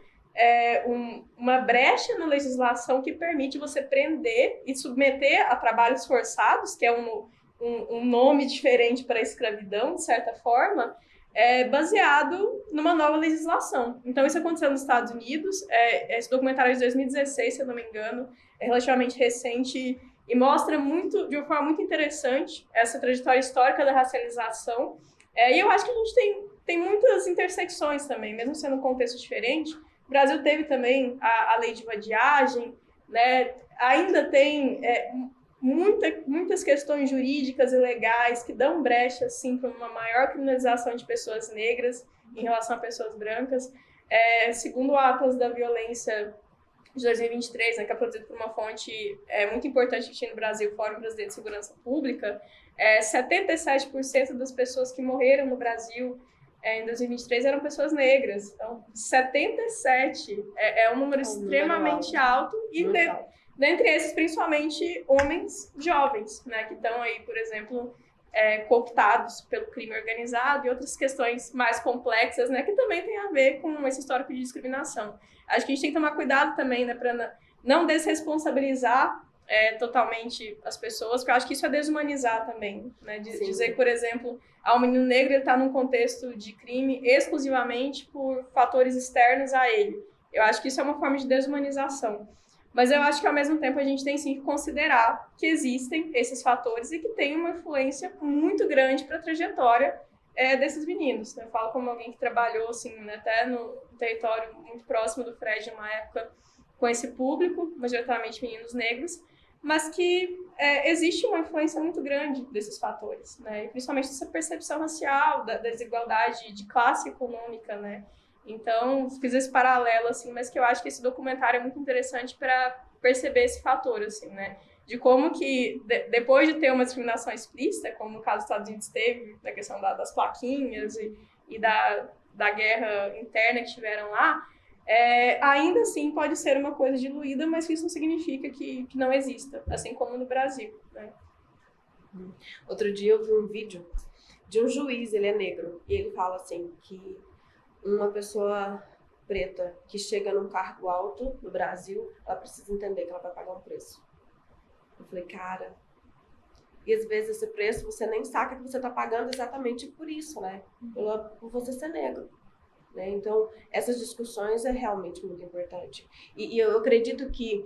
uma brecha na legislação que permite você prender e submeter a trabalhos forçados, que é um nome diferente para a escravidão, de certa forma, baseado numa nova legislação. Então, isso aconteceu nos Estados Unidos. Esse documentário é de 2016, se eu não me engano, é relativamente recente e mostra de uma forma muito interessante essa trajetória histórica da racialização. E eu acho que a gente tem muitas intersecções também, mesmo sendo um contexto diferente. O Brasil teve também a lei de vadiagem, né? Ainda tem muitas questões jurídicas e legais que dão brecha assim, para uma maior criminalização de pessoas negras em relação a pessoas brancas. Segundo o Atlas da Violência de 2023, né, que é produzido por uma fonte muito importante que tinha no Brasil, o Fórum Brasileiro de Segurança Pública, 77% das pessoas que morreram no Brasil em 2023 eram pessoas negras. Então, 77 é um número extremamente alto e dentre esses, principalmente, homens jovens, né, que estão aí, por exemplo, cooptados pelo crime organizado e outras questões mais complexas, né, que também tem a ver com esse histórico de discriminação. Acho que a gente tem que tomar cuidado também, né, para não desresponsabilizar totalmente as pessoas, porque eu acho que isso é desumanizar também, né, dizer que, por exemplo, o menino negro está num contexto de crime exclusivamente por fatores externos a ele. Eu acho que isso é uma forma de desumanização. Mas eu acho que, ao mesmo tempo, a gente tem sim que considerar que existem esses fatores e que tem uma influência muito grande para a trajetória desses meninos. Eu falo como alguém que trabalhou assim, né, até no território muito próximo do Fred, numa época com esse público, majoritariamente meninos negros, mas que existe uma influência muito grande desses fatores, né, e principalmente essa percepção racial, da desigualdade de classe econômica, né. Então, fiz esse paralelo, assim, mas que eu acho que esse documentário é muito interessante para perceber esse fator, assim, né? De como que, depois de ter uma discriminação explícita, como no caso dos Estados Unidos teve, da questão das plaquinhas e da guerra interna que tiveram lá, ainda assim pode ser uma coisa diluída, mas que isso não significa que não exista, assim como no Brasil, né? Outro dia eu vi um vídeo de um juiz, ele é negro, e ele fala assim que uma pessoa preta que chega num cargo alto no Brasil, ela precisa entender que ela vai pagar um preço. Eu falei, cara, e às vezes esse preço você nem saca que você está pagando exatamente por isso, né? Por você ser negro. Né? Então, essas discussões é realmente muito importante. E eu acredito que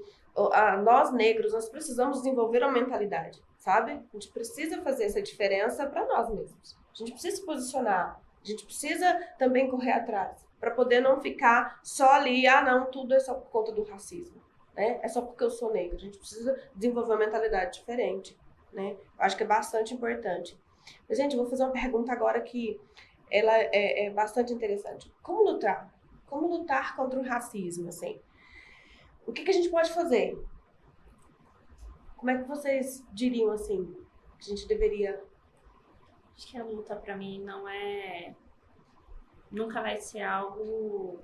nós negros, nós precisamos desenvolver uma mentalidade, sabe? A gente precisa fazer essa diferença para nós mesmos. A gente precisa se posicionar. A gente precisa também correr atrás, para poder não ficar só ali, não, tudo é só por conta do racismo, né? É só porque eu sou negro. A gente precisa desenvolver uma mentalidade diferente, né? Eu acho que é bastante importante. Mas, gente, eu vou fazer uma pergunta agora que ela é bastante interessante. Como lutar? Como lutar contra o racismo, assim? O que a gente pode fazer? Como é que vocês diriam, assim, que a gente deveria... Acho que a luta, para mim, nunca vai ser algo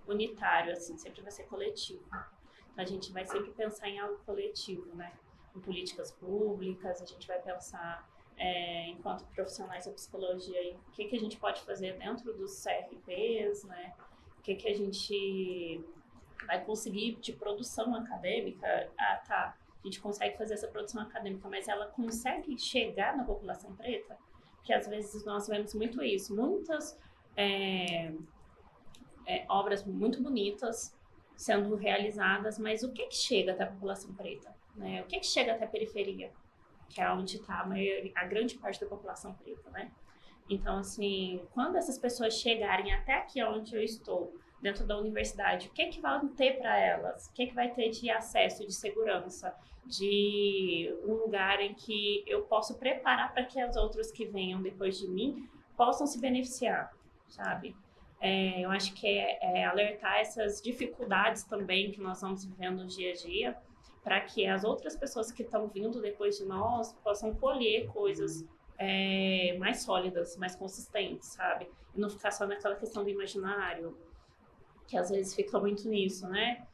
unitário, assim, sempre vai ser coletivo. Então, a gente vai sempre pensar em algo coletivo, né? Em políticas públicas, a gente vai pensar, enquanto profissionais da psicologia, o que a gente pode fazer dentro dos CRPs, né? O que a gente vai conseguir de produção acadêmica. A gente consegue fazer essa produção acadêmica, mas ela consegue chegar na população preta? Porque às vezes nós vemos muito isso, muitas obras muito bonitas sendo realizadas, mas o que chega até a população preta? Né? O que chega até a periferia? Que é onde está a grande parte da população preta, né? Então, assim, quando essas pessoas chegarem até aqui onde eu estou, dentro da universidade, o que vai ter para elas? O que vai ter de acesso, de segurança, de um lugar em que eu posso preparar para que os outros que venham depois de mim possam se beneficiar, sabe? Eu acho que é alertar essas dificuldades também que nós vamos vivendo no dia a dia, para que as outras pessoas que estão vindo depois de nós possam colher coisas mais sólidas, mais consistentes, sabe? E não ficar só naquela questão do imaginário, que às vezes fica muito nisso, né?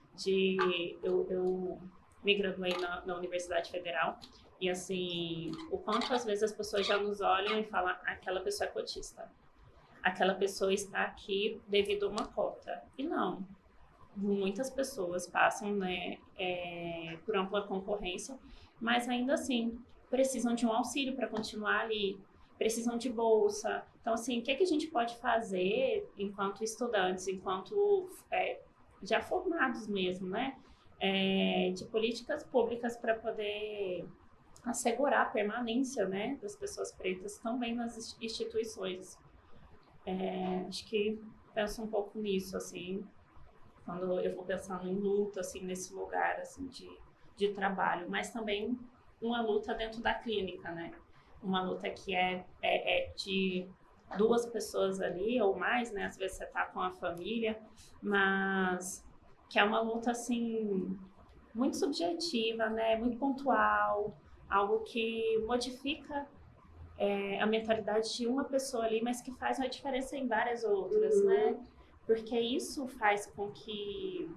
Eu me graduei na Universidade Federal e, assim, o quanto às vezes as pessoas já nos olham e falam: aquela pessoa é cotista, aquela pessoa está aqui devido a uma cota. E não, muitas pessoas passam, né, por ampla concorrência, mas ainda assim precisam de um auxílio para continuar ali, precisam de bolsa. Então, assim, o que é que a gente pode fazer enquanto estudantes, enquanto já formados mesmo, né, de políticas públicas para poder assegurar a permanência, né, das pessoas pretas também nas instituições. Acho que penso um pouco nisso, assim, quando eu vou pensando em luta, assim, nesse lugar, assim, de trabalho, mas também uma luta dentro da clínica, né? Uma luta que é de duas pessoas ali ou mais, né? Às vezes você tá com a família, mas que é uma luta, assim, muito subjetiva, né? Muito pontual, algo que modifica a mentalidade de uma pessoa ali, mas que faz uma diferença em várias outras, né? Porque isso faz com que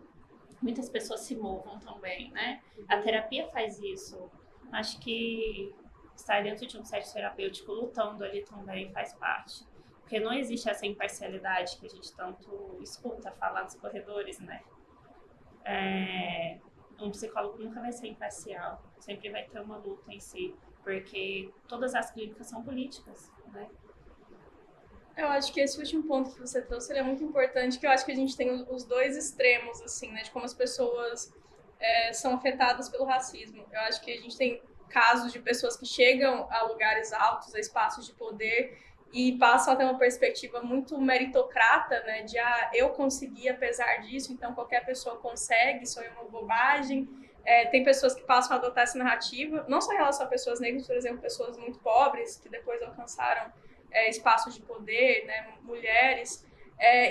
muitas pessoas se movam também, né? A terapia faz isso. Acho que estar dentro de um set terapêutico lutando ali também faz parte. Porque não existe essa imparcialidade que a gente tanto escuta falar nos corredores, né? Um psicólogo nunca vai ser imparcial. Sempre vai ter uma luta em si. Porque todas as clínicas são políticas, né? Eu acho que esse último ponto que você trouxe ele é muito importante, que eu acho que a gente tem os dois extremos, assim, né, de como as pessoas são afetadas pelo racismo. Eu acho que a gente tem casos de pessoas que chegam a lugares altos, a espaços de poder, e passam a ter uma perspectiva muito meritocrata, né, de eu consegui apesar disso, então qualquer pessoa consegue, isso é uma bobagem. Tem pessoas que passam a adotar essa narrativa, não só em relação a pessoas negras, por exemplo, pessoas muito pobres, que depois alcançaram espaços de poder, né, mulheres.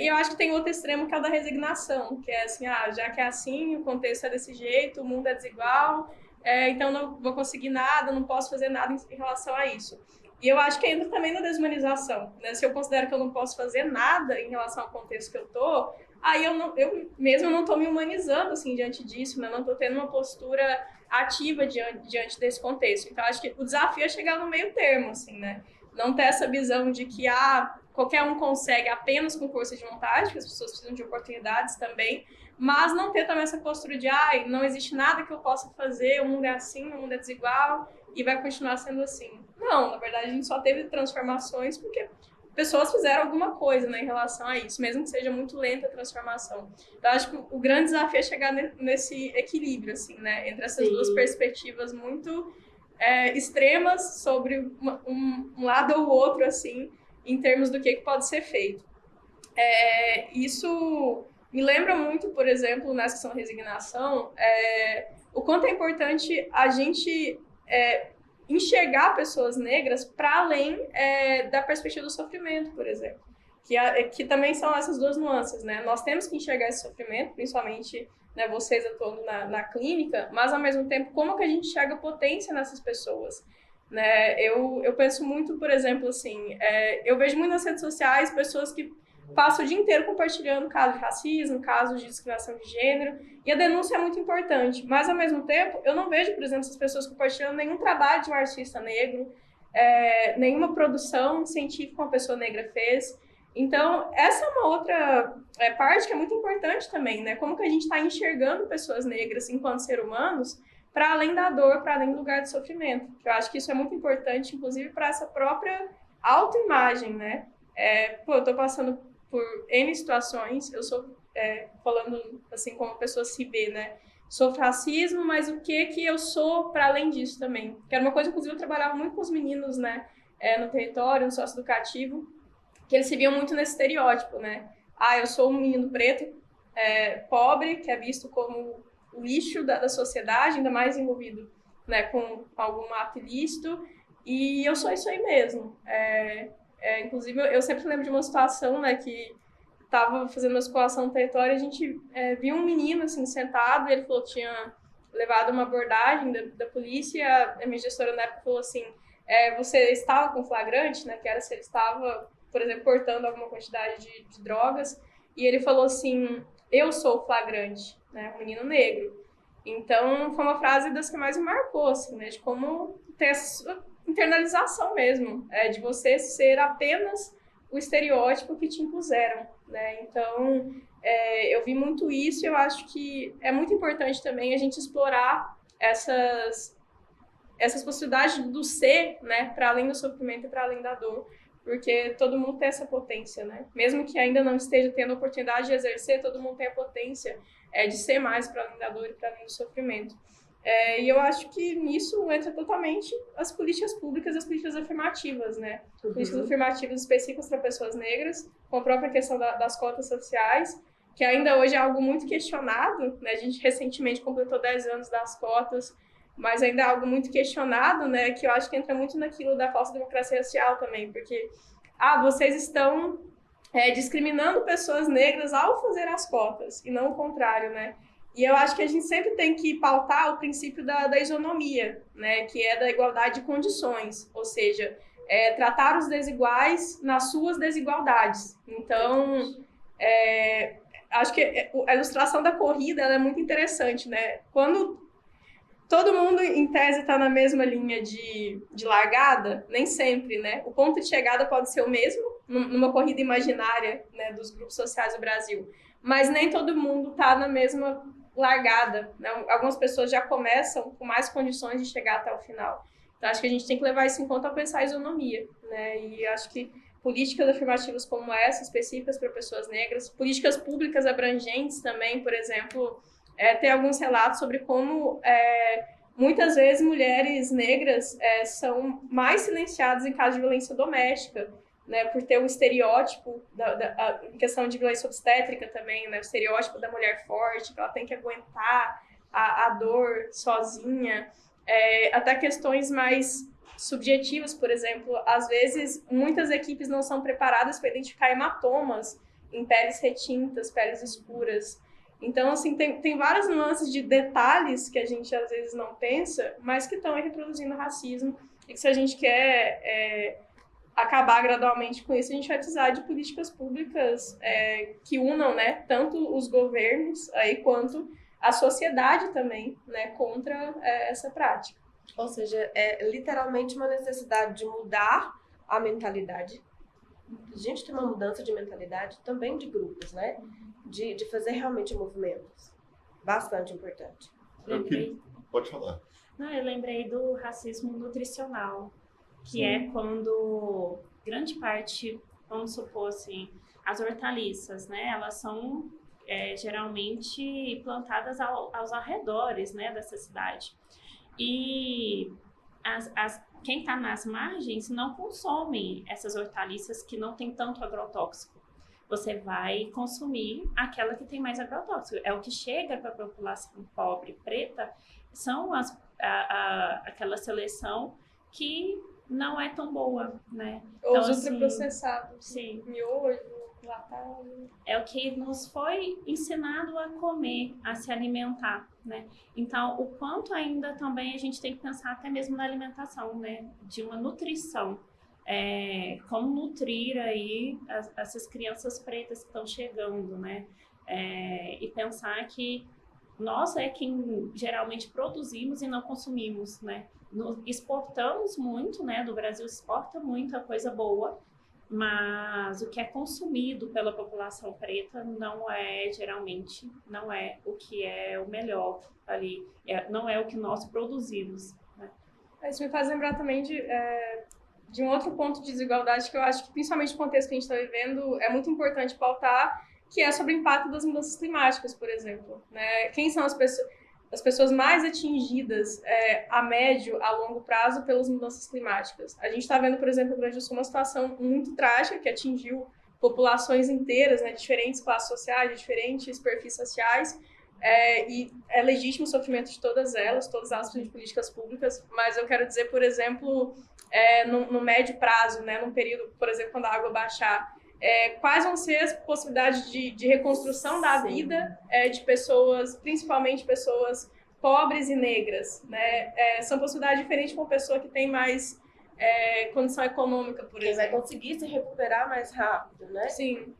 E eu acho que tem outro extremo que é o da resignação, que é assim, já que é assim, o contexto é desse jeito, o mundo é desigual, então não vou conseguir nada, não posso fazer nada em relação a isso. E eu acho que entra também na desumanização, né? Se eu considero que eu não posso fazer nada em relação ao contexto que eu tô, aí eu mesmo não estou me humanizando assim diante disso, né? Não estou tendo uma postura ativa diante desse contexto. Então acho que o desafio é chegar no meio termo, assim, né? Não ter essa visão de que qualquer um consegue apenas com força de vontade, porque as pessoas precisam de oportunidades também, mas não ter também essa postura de não existe nada que eu possa fazer, o mundo é assim, o mundo é desigual e vai continuar sendo assim. Não, na verdade a gente só teve transformações porque pessoas fizeram alguma coisa, né, em relação a isso, mesmo que seja muito lenta a transformação. Então acho que o grande desafio é chegar nesse equilíbrio, assim, né, entre essas duas perspectivas muito extremas sobre um lado ou outro, assim, em termos do que pode ser feito. Isso me lembra muito, por exemplo, nessa questão da resignação, o quanto é importante a gente enxergar pessoas negras para além da perspectiva do sofrimento, por exemplo. Que também são essas duas nuances, né? Nós temos que enxergar esse sofrimento, principalmente, né, vocês atuando na clínica, mas, ao mesmo tempo, como que a gente enxerga potência nessas pessoas? Né? Eu penso muito, por exemplo, assim, eu vejo muito nas redes sociais pessoas que passam o dia inteiro compartilhando casos de racismo, casos de discriminação de gênero, e a denúncia é muito importante, mas, ao mesmo tempo, eu não vejo, por exemplo, essas pessoas compartilhando nenhum trabalho de um artista negro, nenhuma produção científica que uma pessoa negra fez. Então, essa é uma outra parte que é muito importante também, né? Como que a gente está enxergando pessoas negras enquanto seres humanos para além da dor, para além do lugar de sofrimento. Eu acho que isso é muito importante, inclusive, para essa própria autoimagem, né? Eu estou passando por N situações, eu sou, falando assim como a pessoa se vê, né? Sofro racismo, mas o que eu sou para além disso também? Que era uma coisa, inclusive, eu trabalhava muito com os meninos, né? No território, no socioeducativo, que eles se viam muito nesse estereótipo, né? Eu sou um menino preto, pobre, que é visto como o lixo da sociedade, ainda mais envolvido, né, com algum ato ilícito, e eu sou isso aí mesmo. Inclusive, eu sempre lembro de uma situação, né, que estava fazendo uma escoação no território, a gente viu um menino assim sentado, e ele falou que tinha levado uma abordagem da polícia, e a minha gestora na época falou assim, você estava com flagrante, né, que era se ele estava, por exemplo, portando alguma quantidade de drogas, e ele falou assim, eu sou o flagrante, né, um menino negro. Então, foi uma frase das que mais me marcou, assim, né, de como ter essa internalização mesmo, de você ser apenas o estereótipo que te impuseram, né? Então, eu vi muito isso e eu acho que é muito importante também a gente explorar essas possibilidades do ser, né? Para além do sofrimento e para além da dor, porque todo mundo tem essa potência, né? Mesmo que ainda não esteja tendo a oportunidade de exercer, todo mundo tem a potência de ser mais para além da dor e para além do sofrimento. E eu acho que nisso entra totalmente as políticas públicas, as políticas afirmativas, né? Políticas afirmativas específicas para pessoas negras, com a própria questão das cotas sociais, que ainda hoje é algo muito questionado, né? A gente recentemente completou 10 anos das cotas, mas ainda é algo muito questionado, né? Que eu acho que entra muito naquilo da falsa democracia racial também, porque, vocês estão discriminando pessoas negras ao fazer as cotas, e não o contrário, né? E eu acho que a gente sempre tem que pautar o princípio da isonomia, né, que é da igualdade de condições, ou seja, tratar os desiguais nas suas desigualdades. Então, acho que a ilustração da corrida ela é muito interessante, né? Quando todo mundo, em tese, está na mesma linha de largada, nem sempre, né? O ponto de chegada pode ser o mesmo, numa corrida imaginária, né, dos grupos sociais do Brasil, mas nem todo mundo está na mesma largada, né? Algumas pessoas já começam com mais condições de chegar até o final. Então, acho que a gente tem que levar isso em conta ao pensar a isonomia, né? E acho que políticas afirmativas como essa, específicas para pessoas negras, políticas públicas abrangentes também, por exemplo, tem alguns relatos sobre como muitas vezes mulheres negras são mais silenciadas em caso de violência doméstica, né, por ter o estereótipo em questão de violência obstétrica também, né, o estereótipo da mulher forte, que ela tem que aguentar a dor sozinha, até questões mais subjetivas, por exemplo, às vezes muitas equipes não são preparadas para identificar hematomas em peles retintas, peles escuras. Então, assim, tem várias nuances de detalhes que a gente às vezes não pensa, mas que estão reproduzindo racismo, e que se a gente quer acabar gradualmente com isso, a gente vai precisar de políticas públicas que unam, né, tanto os governos quanto a sociedade também, né, contra essa prática. Ou seja, é literalmente uma necessidade de mudar a mentalidade. A gente tem uma mudança de mentalidade também de grupos, né? De fazer realmente movimentos. Bastante importante. Pode falar. Não, eu lembrei do racismo nutricional, que é quando grande parte, vamos supor assim, as hortaliças, né, elas são geralmente plantadas aos arredores, né, dessa cidade. E quem está nas margens não consome essas hortaliças que não tem tanto agrotóxico. Você vai consumir aquela que tem mais agrotóxico. É o que chega para a população pobre, preta, são aquela seleção que não é tão boa, né? Ou os ultraprocessados. Sim. Miojo, latado. É o que nos foi ensinado a comer, a se alimentar, né? Então, o quanto ainda também a gente tem que pensar até mesmo na alimentação, né? De uma nutrição. Como nutrir aí essas crianças pretas que estão chegando, né? E pensar que nós é quem geralmente produzimos e não consumimos, né? Exportamos muito, né? Do Brasil exporta muita coisa boa, mas o que é consumido pela população preta não é, geralmente, não é o que é o melhor ali, não é o que nós produzimos, né? Isso me faz lembrar também de um outro ponto de desigualdade que eu acho que, principalmente no contexto que a gente está vivendo, é muito importante pautar, que é sobre o impacto das mudanças climáticas, por exemplo, né? Quem são as pessoas mais atingidas a médio, a longo prazo pelas mudanças climáticas? A gente está vendo, por exemplo, no Rio Grande do Sul uma situação muito trágica que atingiu populações inteiras, né, de diferentes classes sociais, de diferentes perfis sociais, e é legítimo o sofrimento de todas elas precisam de políticas públicas, mas eu quero dizer, por exemplo, no médio prazo, né, num período, por exemplo, quando a água baixar, quais vão ser as possibilidades de reconstrução da Sim. vida de pessoas, principalmente pessoas pobres e negras, né? São possibilidades diferentes com uma pessoa que tem mais condição econômica, por Quem vai exemplo. conseguir se recuperar mais rápido, né? Sim.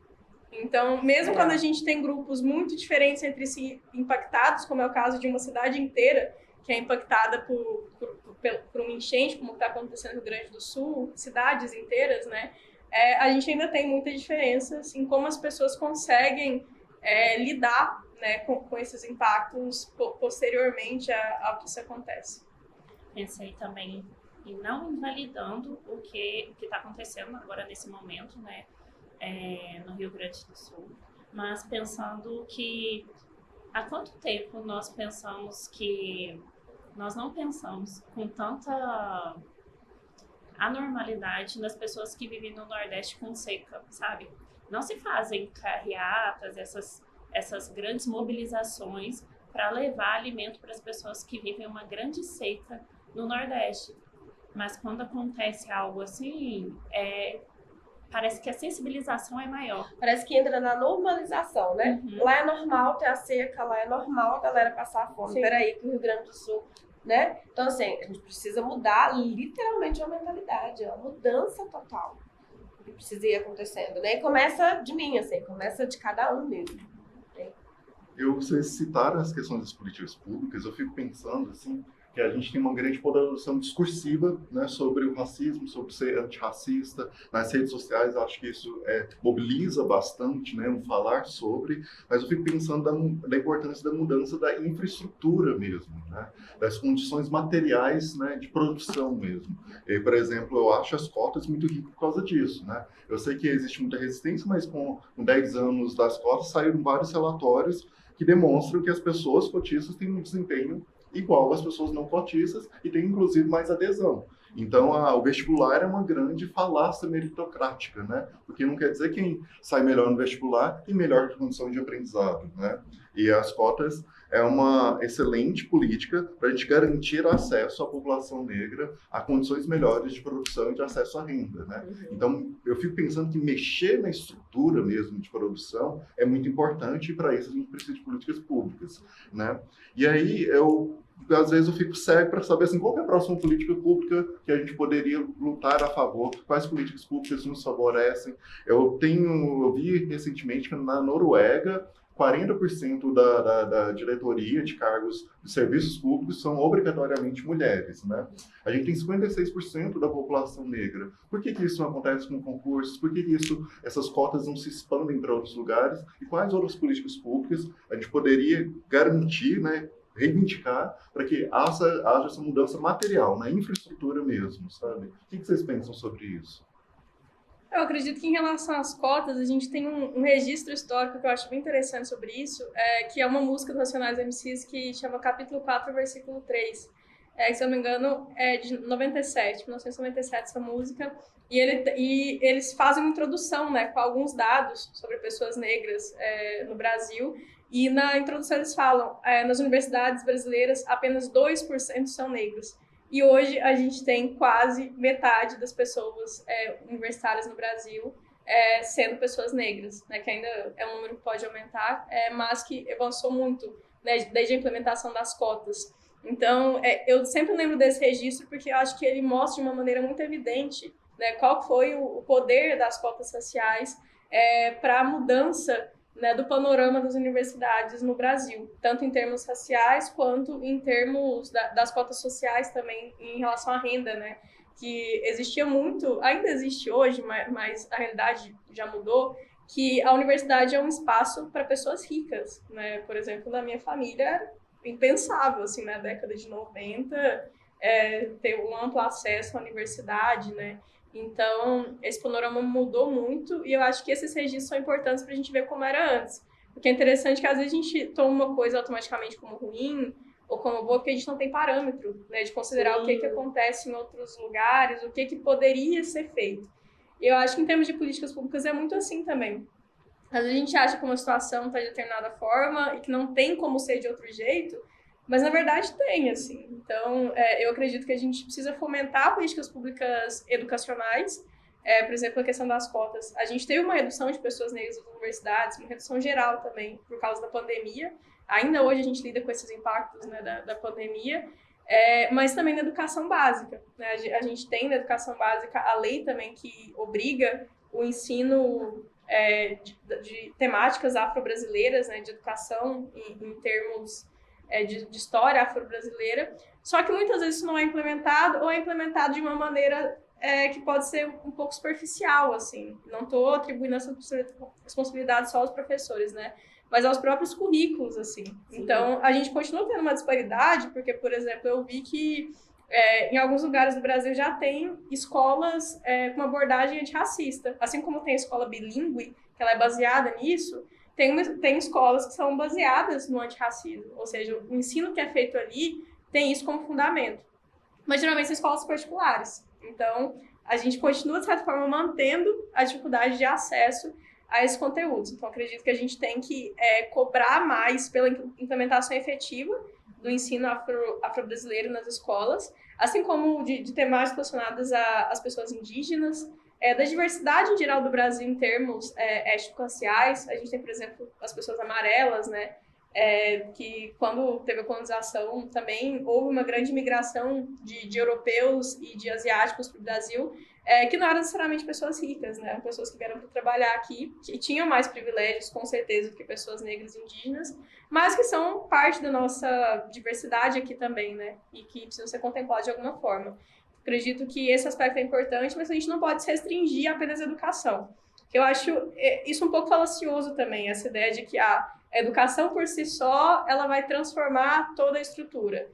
Então, mesmo É. quando a gente tem grupos muito diferentes entre si impactados, como é o caso de uma cidade inteira que é impactada por uma enchente, como está acontecendo no Rio Grande do Sul, cidades inteiras, né? A gente ainda tem muita diferença em como as pessoas conseguem lidar, né, com esses impactos posteriormente ao que isso acontece. Pensei também e não invalidando o que está acontecendo agora nesse momento, né, no Rio Grande do Sul, mas pensando que há quanto tempo nós não pensamos com tanta anormalidade nas pessoas que vivem no Nordeste com seca, sabe? Não se fazem carreatas, essas grandes mobilizações para levar alimento para as pessoas que vivem uma grande seca no Nordeste. Mas quando acontece algo assim, parece que a sensibilização é maior. Parece que entra na normalização, né? Uhum. Lá é normal ter a seca, lá é normal a galera passar fome. Sim. Peraí, que o Rio Grande do Sul, né? Então, assim, a gente precisa mudar literalmente a mentalidade, a mudança total que precisa ir acontecendo, né? E começa de mim, assim, começa de cada um mesmo. Vocês citaram as questões das políticas públicas, eu fico pensando, assim, que a gente tem uma grande polarização discursiva, né, sobre o racismo, sobre ser antirracista. Nas redes sociais, eu acho que isso mobiliza bastante, né, falar sobre, mas eu fico pensando da importância da mudança da infraestrutura mesmo, né, das condições materiais, né, de produção mesmo. E, por exemplo, eu acho as cotas muito ricas por causa disso, né. Eu sei que existe muita resistência, mas com 10 anos das cotas saíram vários relatórios que demonstram que as pessoas cotistas têm um desempenho igual às pessoas não cotistas e tem inclusive mais adesão. Então, o vestibular é uma grande falácia meritocrática, né? Porque não quer dizer que quem sai melhor no vestibular tem melhor condição de aprendizado, né? E as cotas é uma excelente política para a gente garantir acesso à população negra a condições melhores de produção e de acesso à renda, né? Então, eu fico pensando que mexer na estrutura mesmo de produção é muito importante e para isso a gente precisa de políticas públicas, né? E aí, às vezes eu fico cego para saber assim, qual que é a próxima política pública que a gente poderia lutar a favor, quais políticas públicas nos favorecem. Eu vi recentemente que na Noruega 40% da diretoria de cargos de serviços públicos são obrigatoriamente mulheres, né? A gente tem 56% da população negra. Por que isso não acontece com concursos? Por que essas cotas não se expandem para outros lugares? E quais outras políticas públicas a gente poderia garantir, né, reivindicar para que haja essa mudança material, na infraestrutura mesmo, sabe? O que vocês pensam sobre isso? Eu acredito que em relação às cotas, a gente tem um registro histórico que eu acho bem interessante sobre isso, que é uma música do Racionais MCs que chama Capítulo 4, versículo 3. Que, se eu não me engano, é de 1997, essa música. E eles fazem uma introdução, né, com alguns dados sobre pessoas negras no Brasil. E na introdução eles falam, nas universidades brasileiras, apenas 2% são negros. E hoje a gente tem quase metade das pessoas universitárias no Brasil sendo pessoas negras, né, que ainda é um número que pode aumentar, mas que avançou muito, né, desde a implementação das cotas. Então, eu sempre lembro desse registro porque eu acho que ele mostra de uma maneira muito evidente, né, qual foi o poder das cotas raciais para a mudança, né, do panorama das universidades no Brasil, tanto em termos raciais quanto em termos das cotas sociais também em relação à renda, né, que existia muito, ainda existe hoje, mas a realidade já mudou, que a universidade é um espaço para pessoas ricas, né, por exemplo, na minha família, impensável, assim, na década de 90, ter um amplo acesso à universidade, né. Então, esse panorama mudou muito e eu acho que esses registros são importantes para a gente ver como era antes. Porque é interessante que às vezes a gente toma uma coisa automaticamente como ruim ou como boa porque a gente não tem parâmetro, né, de considerar o que acontece em outros lugares, o que poderia ser feito. E eu acho que em termos de políticas públicas é muito assim também. Às vezes a gente acha que uma situação está de determinada forma e que não tem como ser de outro jeito, mas, na verdade, tem, assim. Então, eu acredito que a gente precisa fomentar políticas públicas educacionais por exemplo, a questão das cotas. A gente teve uma redução de pessoas negras nas universidades, uma redução geral também, por causa da pandemia. Ainda hoje a gente lida com esses impactos, né, da pandemia, mas também na educação básica, né? A gente tem na educação básica a lei também que obriga o ensino de temáticas afro-brasileiras, né, de educação em termos de história afro-brasileira, só que muitas vezes isso não é implementado ou é implementado de uma maneira que pode ser um pouco superficial, assim. Não estou atribuindo essa responsabilidade só aos professores, né? Mas aos próprios currículos, assim. Sim. Então, a gente continua tendo uma disparidade, porque, por exemplo, eu vi que em alguns lugares do Brasil já tem escolas com uma abordagem antirracista. Assim como tem a escola bilíngue, que ela é baseada nisso, tem escolas que são baseadas no antirracismo. Ou seja, o ensino que é feito ali tem isso como fundamento. Mas, geralmente, são escolas particulares. Então, a gente continua, de certa forma, mantendo a dificuldade de acesso a esses conteúdos. Então, acredito que a gente tem que cobrar mais pela implementação efetiva do ensino afro-brasileiro nas escolas, assim como de temáticas relacionadas às pessoas indígenas, da diversidade em geral do Brasil em termos étnico-raciais. A gente tem, por exemplo, as pessoas amarelas, né? Que quando teve a colonização também houve uma grande migração de europeus e de asiáticos para o Brasil, que não eram necessariamente pessoas ricas, né? Pessoas que vieram para trabalhar aqui, que tinham mais privilégios, com certeza, do que pessoas negras e indígenas, mas que são parte da nossa diversidade aqui também, né? E que precisam ser contemplados de alguma forma. Acredito que esse aspecto é importante, mas a gente não pode se restringir apenas à educação. Eu acho isso um pouco falacioso também, essa ideia de que a educação por si só, ela vai transformar toda a estrutura.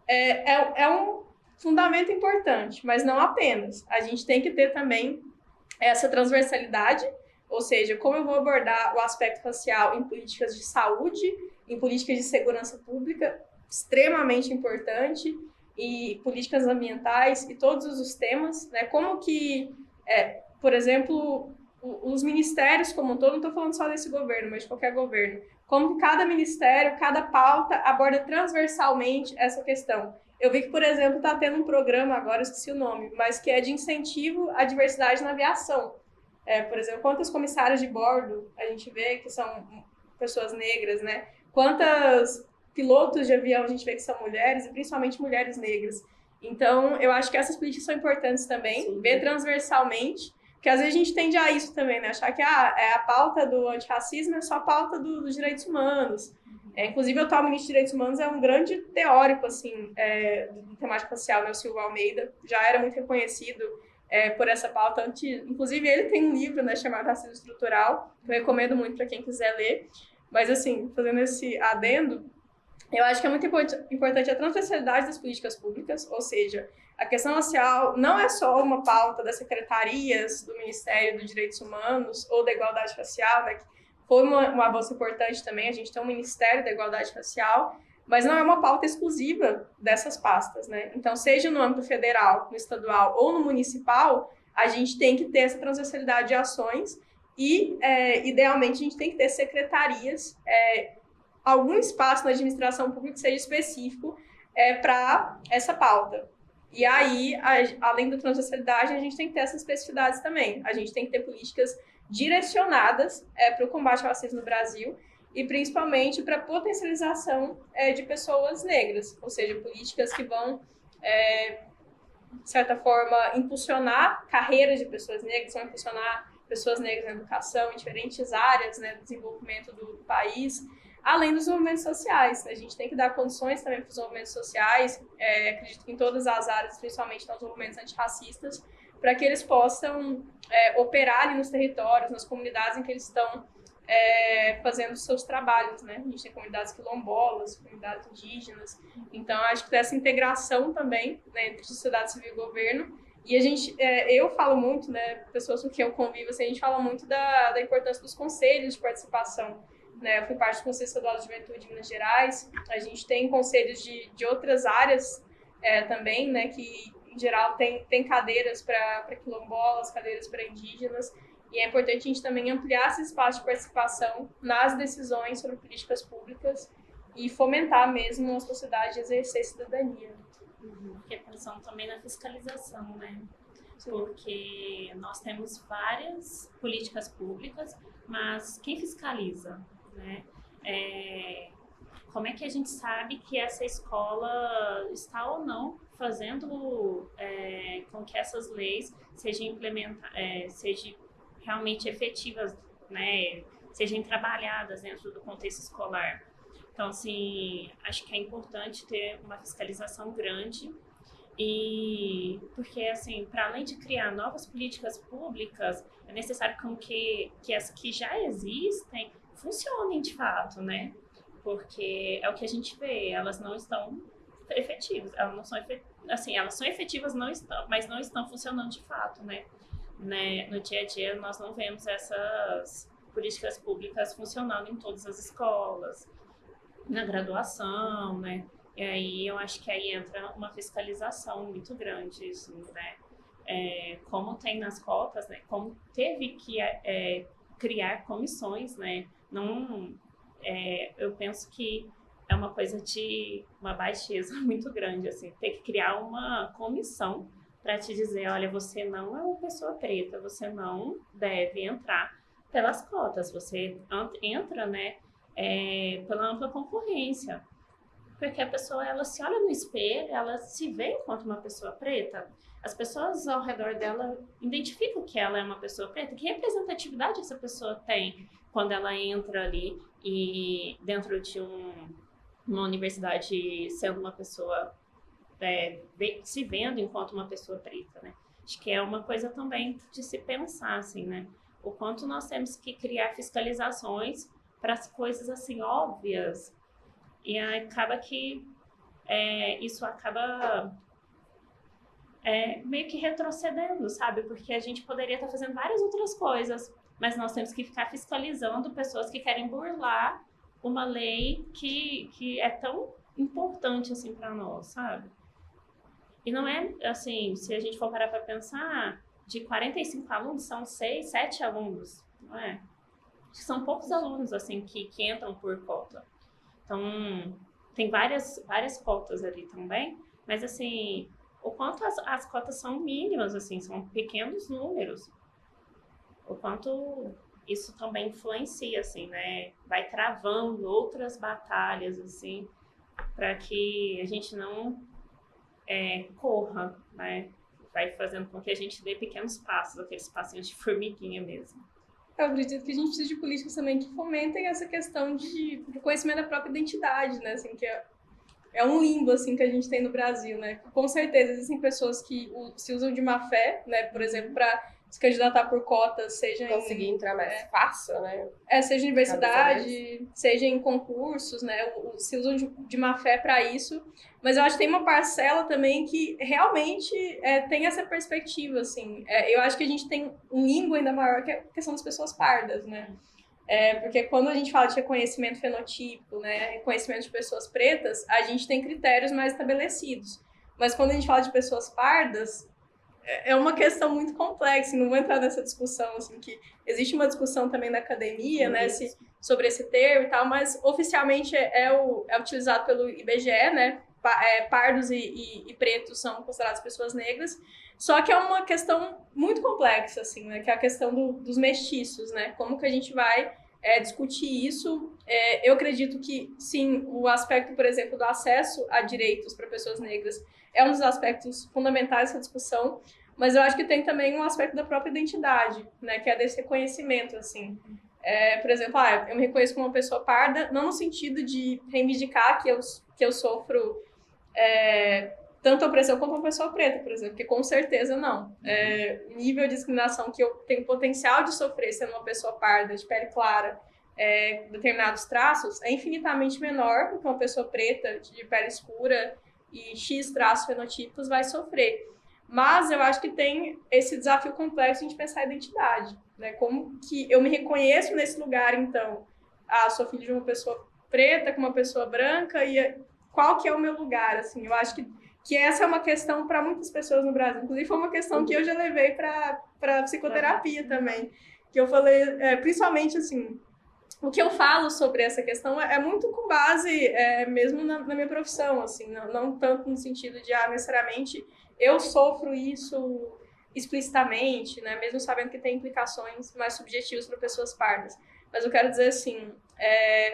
É um fundamento importante, mas não apenas. A gente tem que ter também essa transversalidade, ou seja, como eu vou abordar o aspecto racial em políticas de saúde, em políticas de segurança pública, extremamente importante, e políticas ambientais e todos os temas, né? Como que, por exemplo, os ministérios como um todo, não estou falando só desse governo, mas de qualquer governo, como que cada ministério, cada pauta aborda transversalmente essa questão. Eu vi que, por exemplo, está tendo um programa, agora eu esqueci o nome, mas que é de incentivo à diversidade na aviação. Por exemplo, quantas comissárias de bordo a gente vê que são pessoas negras, né? Quantas pilotos de avião a gente vê que são mulheres, e principalmente mulheres negras. Então, eu acho que essas políticas são importantes também, sim, ver transversalmente, porque às vezes a gente tende a isso também, né? Achar que a pauta do antirracismo é só a pauta dos direitos humanos. Inclusive, o atual ministro de Direitos Humanos é um grande teórico, assim, do temática racial, né? O Silvio Almeida, já era muito reconhecido por essa pauta. Inclusive, ele tem um livro, né, chamado Racismo Estrutural, que eu recomendo muito para quem quiser ler. Mas, assim, fazendo esse adendo, eu acho que é muito importante a transversalidade das políticas públicas, ou seja, a questão racial não é só uma pauta das secretarias do Ministério dos Direitos Humanos ou da Igualdade Racial, né, que foi um avanço importante também, a gente tem um Ministério da Igualdade Racial, mas não é uma pauta exclusiva dessas pastas, né? Então, seja no âmbito federal, no estadual ou no municipal, a gente tem que ter essa transversalidade de ações e, idealmente, a gente tem que ter secretarias, algum espaço na administração pública que seja específico para essa pauta. E aí, além da transversalidade, a gente tem que ter essas especificidades também. A gente tem que ter políticas direcionadas para o combate ao racismo no Brasil e principalmente para a potencialização de pessoas negras, ou seja, políticas que vão, de certa forma, impulsionar carreiras de pessoas negras, vão impulsionar pessoas negras na educação, em diferentes áreas, né, do desenvolvimento do país, além dos movimentos sociais. A gente tem que dar condições também para os movimentos sociais, acredito que em todas as áreas, principalmente nos movimentos antirracistas, para que eles possam operar ali nos territórios, nas comunidades em que eles estão fazendo os seus trabalhos, né? A gente tem comunidades quilombolas, comunidades indígenas, então acho que essa integração também, né, entre sociedade civil e governo. E a gente, eu falo muito, né, pessoas com quem eu convivo, assim, a gente fala muito da importância dos conselhos de participação, né? Eu fui parte do Conselho Estadual de Juventude de Minas Gerais, a gente tem conselhos de outras áreas também, né, que em geral tem cadeiras para quilombolas, cadeiras para indígenas, e é importante a gente também ampliar esse espaço de participação nas decisões sobre políticas públicas e fomentar mesmo a sociedade a exercer cidadania. Porque pensando também na fiscalização, né? porque nós temos várias políticas públicas, mas quem fiscaliza, né? Como é que a gente sabe que essa escola está ou não fazendo com que essas leis sejam realmente efetivas, né? Sejam trabalhadas dentro do contexto escolar? Então, assim, acho que é importante ter uma fiscalização grande e porque, assim, para além de criar novas políticas públicas, é necessário que as que já existem funcionem de fato, né? Porque é o que a gente vê, elas não estão efetivas, elas não são assim, elas são efetivas, não estão, mas não estão funcionando de fato, né? No dia a dia nós não vemos essas políticas públicas funcionando em todas as escolas, na graduação, né? E aí eu acho que aí entra uma fiscalização muito grande, assim, né? Como tem nas cotas, né? Como teve que criar comissões, né? Não, eu penso que é uma coisa de uma baixeza muito grande, assim, ter que criar uma comissão para te dizer, olha, você não é uma pessoa preta, você não deve entrar pelas cotas, você entra, né, pela ampla concorrência, porque a pessoa, ela se olha no espelho, ela se vê enquanto uma pessoa preta, as pessoas ao redor dela identificam que ela é uma pessoa preta, que representatividade essa pessoa tem quando ela entra ali e dentro de uma universidade sendo uma pessoa, se vendo enquanto uma pessoa preta, né? Acho que é uma coisa também de se pensar, assim, né? O quanto nós temos que criar fiscalizações para as coisas, assim, óbvias. E acaba que isso acaba meio que retrocedendo, sabe? Porque a gente poderia estar fazendo várias outras coisas, mas nós temos que ficar fiscalizando pessoas que querem burlar uma lei que é tão importante, assim, para nós, sabe? E não é, assim, se a gente for parar para pensar, de 45 alunos, são 6, 7 alunos, não é? São poucos alunos, assim, que entram por cota. Então, tem várias cotas ali também, mas, assim, o quanto as cotas são mínimas, assim, são pequenos números. O quanto isso também influencia, assim, né? Vai travando outras batalhas, assim, para que a gente não corra, né? Vai fazendo com que a gente dê pequenos passos, aqueles passinhos de formiguinha mesmo. Eu acredito que a gente precisa de políticas também que fomentem essa questão de conhecimento da própria identidade, né? Assim, que é um limbo, assim, que a gente tem no Brasil, né? Com certeza existem pessoas que se usam de má fé, né? Por exemplo, para se candidatar por cotas, seja conseguir entrar mais fácil, né? Seja em universidade, seja em concursos, né? Se usam de má fé para isso. Mas eu acho que tem uma parcela também que realmente tem essa perspectiva, assim. Eu acho que a gente tem um limbo ainda maior, que é a questão das pessoas pardas, né? Porque quando a gente fala de reconhecimento fenotípico, né, reconhecimento de pessoas pretas, a gente tem critérios mais estabelecidos. Mas quando a gente fala de pessoas pardas, é uma questão muito complexa, não vou entrar nessa discussão, assim, que existe uma discussão também na academia, né, sobre esse termo e tal, mas oficialmente é utilizado pelo IBGE, né, pardos e pretos são considerados pessoas negras, só que é uma questão muito complexa, assim, né, que é a questão dos mestiços, né, como que a gente vai discutir isso. Eu acredito que, sim, o aspecto, por exemplo, do acesso a direitos para pessoas negras é um dos aspectos fundamentais dessa discussão, mas eu acho que tem também um aspecto da própria identidade, né, que é desse reconhecimento, assim. Por exemplo, eu me reconheço como uma pessoa parda, não no sentido de reivindicar que eu sofro tanto opressão quanto uma pessoa preta, por exemplo, porque com certeza não. O nível de discriminação que eu tenho potencial de sofrer sendo uma pessoa parda, de pele clara, determinados traços, é infinitamente menor do que uma pessoa preta, de pele escura, e X traços fenotípicos vai sofrer. Mas eu acho que tem esse desafio complexo de pensar a identidade, né? Como que eu me reconheço nesse lugar, então. Sou filho de uma pessoa preta com uma pessoa branca, e qual que é o meu lugar, assim? Eu acho que essa é uma questão para muitas pessoas no Brasil. Inclusive, foi uma questão que eu já levei para psicoterapia também. Que eu falei, principalmente, assim, o que eu falo sobre essa questão é muito com base mesmo na minha profissão, assim, não tanto no sentido de, necessariamente, eu sofro isso explicitamente, né? Mesmo sabendo que tem implicações mais subjetivas para pessoas pardas. Mas eu quero dizer assim,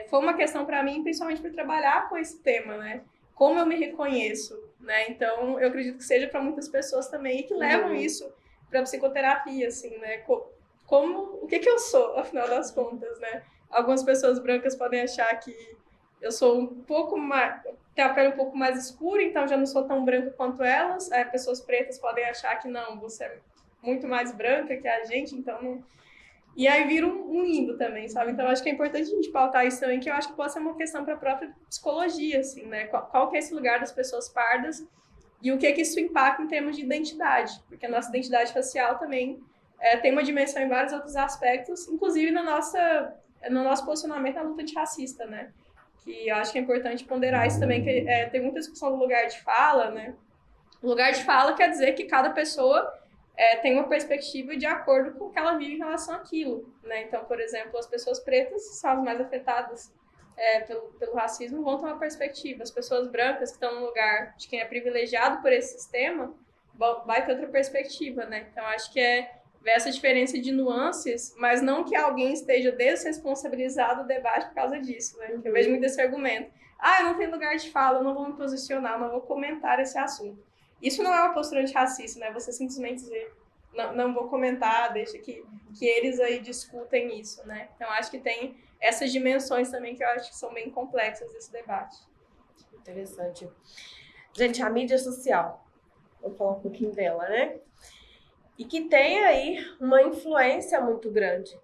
foi uma questão para mim, principalmente por trabalhar com esse tema, né? Como eu me reconheço, né? Então, eu acredito que seja para muitas pessoas também e que levam isso para psicoterapia, assim, né? O que eu sou, afinal das contas, né? Algumas pessoas brancas podem achar que eu sou um pouco mais... tenho a pele um pouco mais escura, então já não sou tão branca quanto elas. Pessoas pretas podem achar que não, você é muito mais branca que a gente, então não... E aí vira um limbo também, sabe? Então, eu acho que é importante a gente pautar isso também, que eu acho que pode ser uma questão para a própria psicologia, assim, né? Qual que é esse lugar das pessoas pardas e o que é que isso impacta em termos de identidade, porque a nossa identidade racial também tem uma dimensão em vários outros aspectos, inclusive no nosso posicionamento na luta antirracista, né? Que eu acho que é importante ponderar isso também, que tem muita discussão do lugar de fala, né? O lugar de fala quer dizer que cada pessoa tem uma perspectiva de acordo com o que ela vive em relação àquilo, né? Então, por exemplo, as pessoas pretas são as mais afetadas pelo racismo, vão ter uma perspectiva. As pessoas brancas que estão no lugar de quem é privilegiado por esse sistema, vai ter outra perspectiva, né? Então, acho que ver essa diferença de nuances, mas não que alguém esteja desresponsabilizado do debate por causa disso, né? Eu vejo muito esse argumento. Eu não tenho lugar de fala, eu não vou me posicionar, não vou comentar esse assunto. Isso não é uma postura antirracista, né? Você simplesmente dizer, não vou comentar, deixa que eles aí discutem isso, né? Então, acho que tem essas dimensões também que eu acho que são bem complexas desse debate. Interessante. Gente, a mídia social, vou falar um pouquinho dela, né? E que tem aí uma influência muito grande,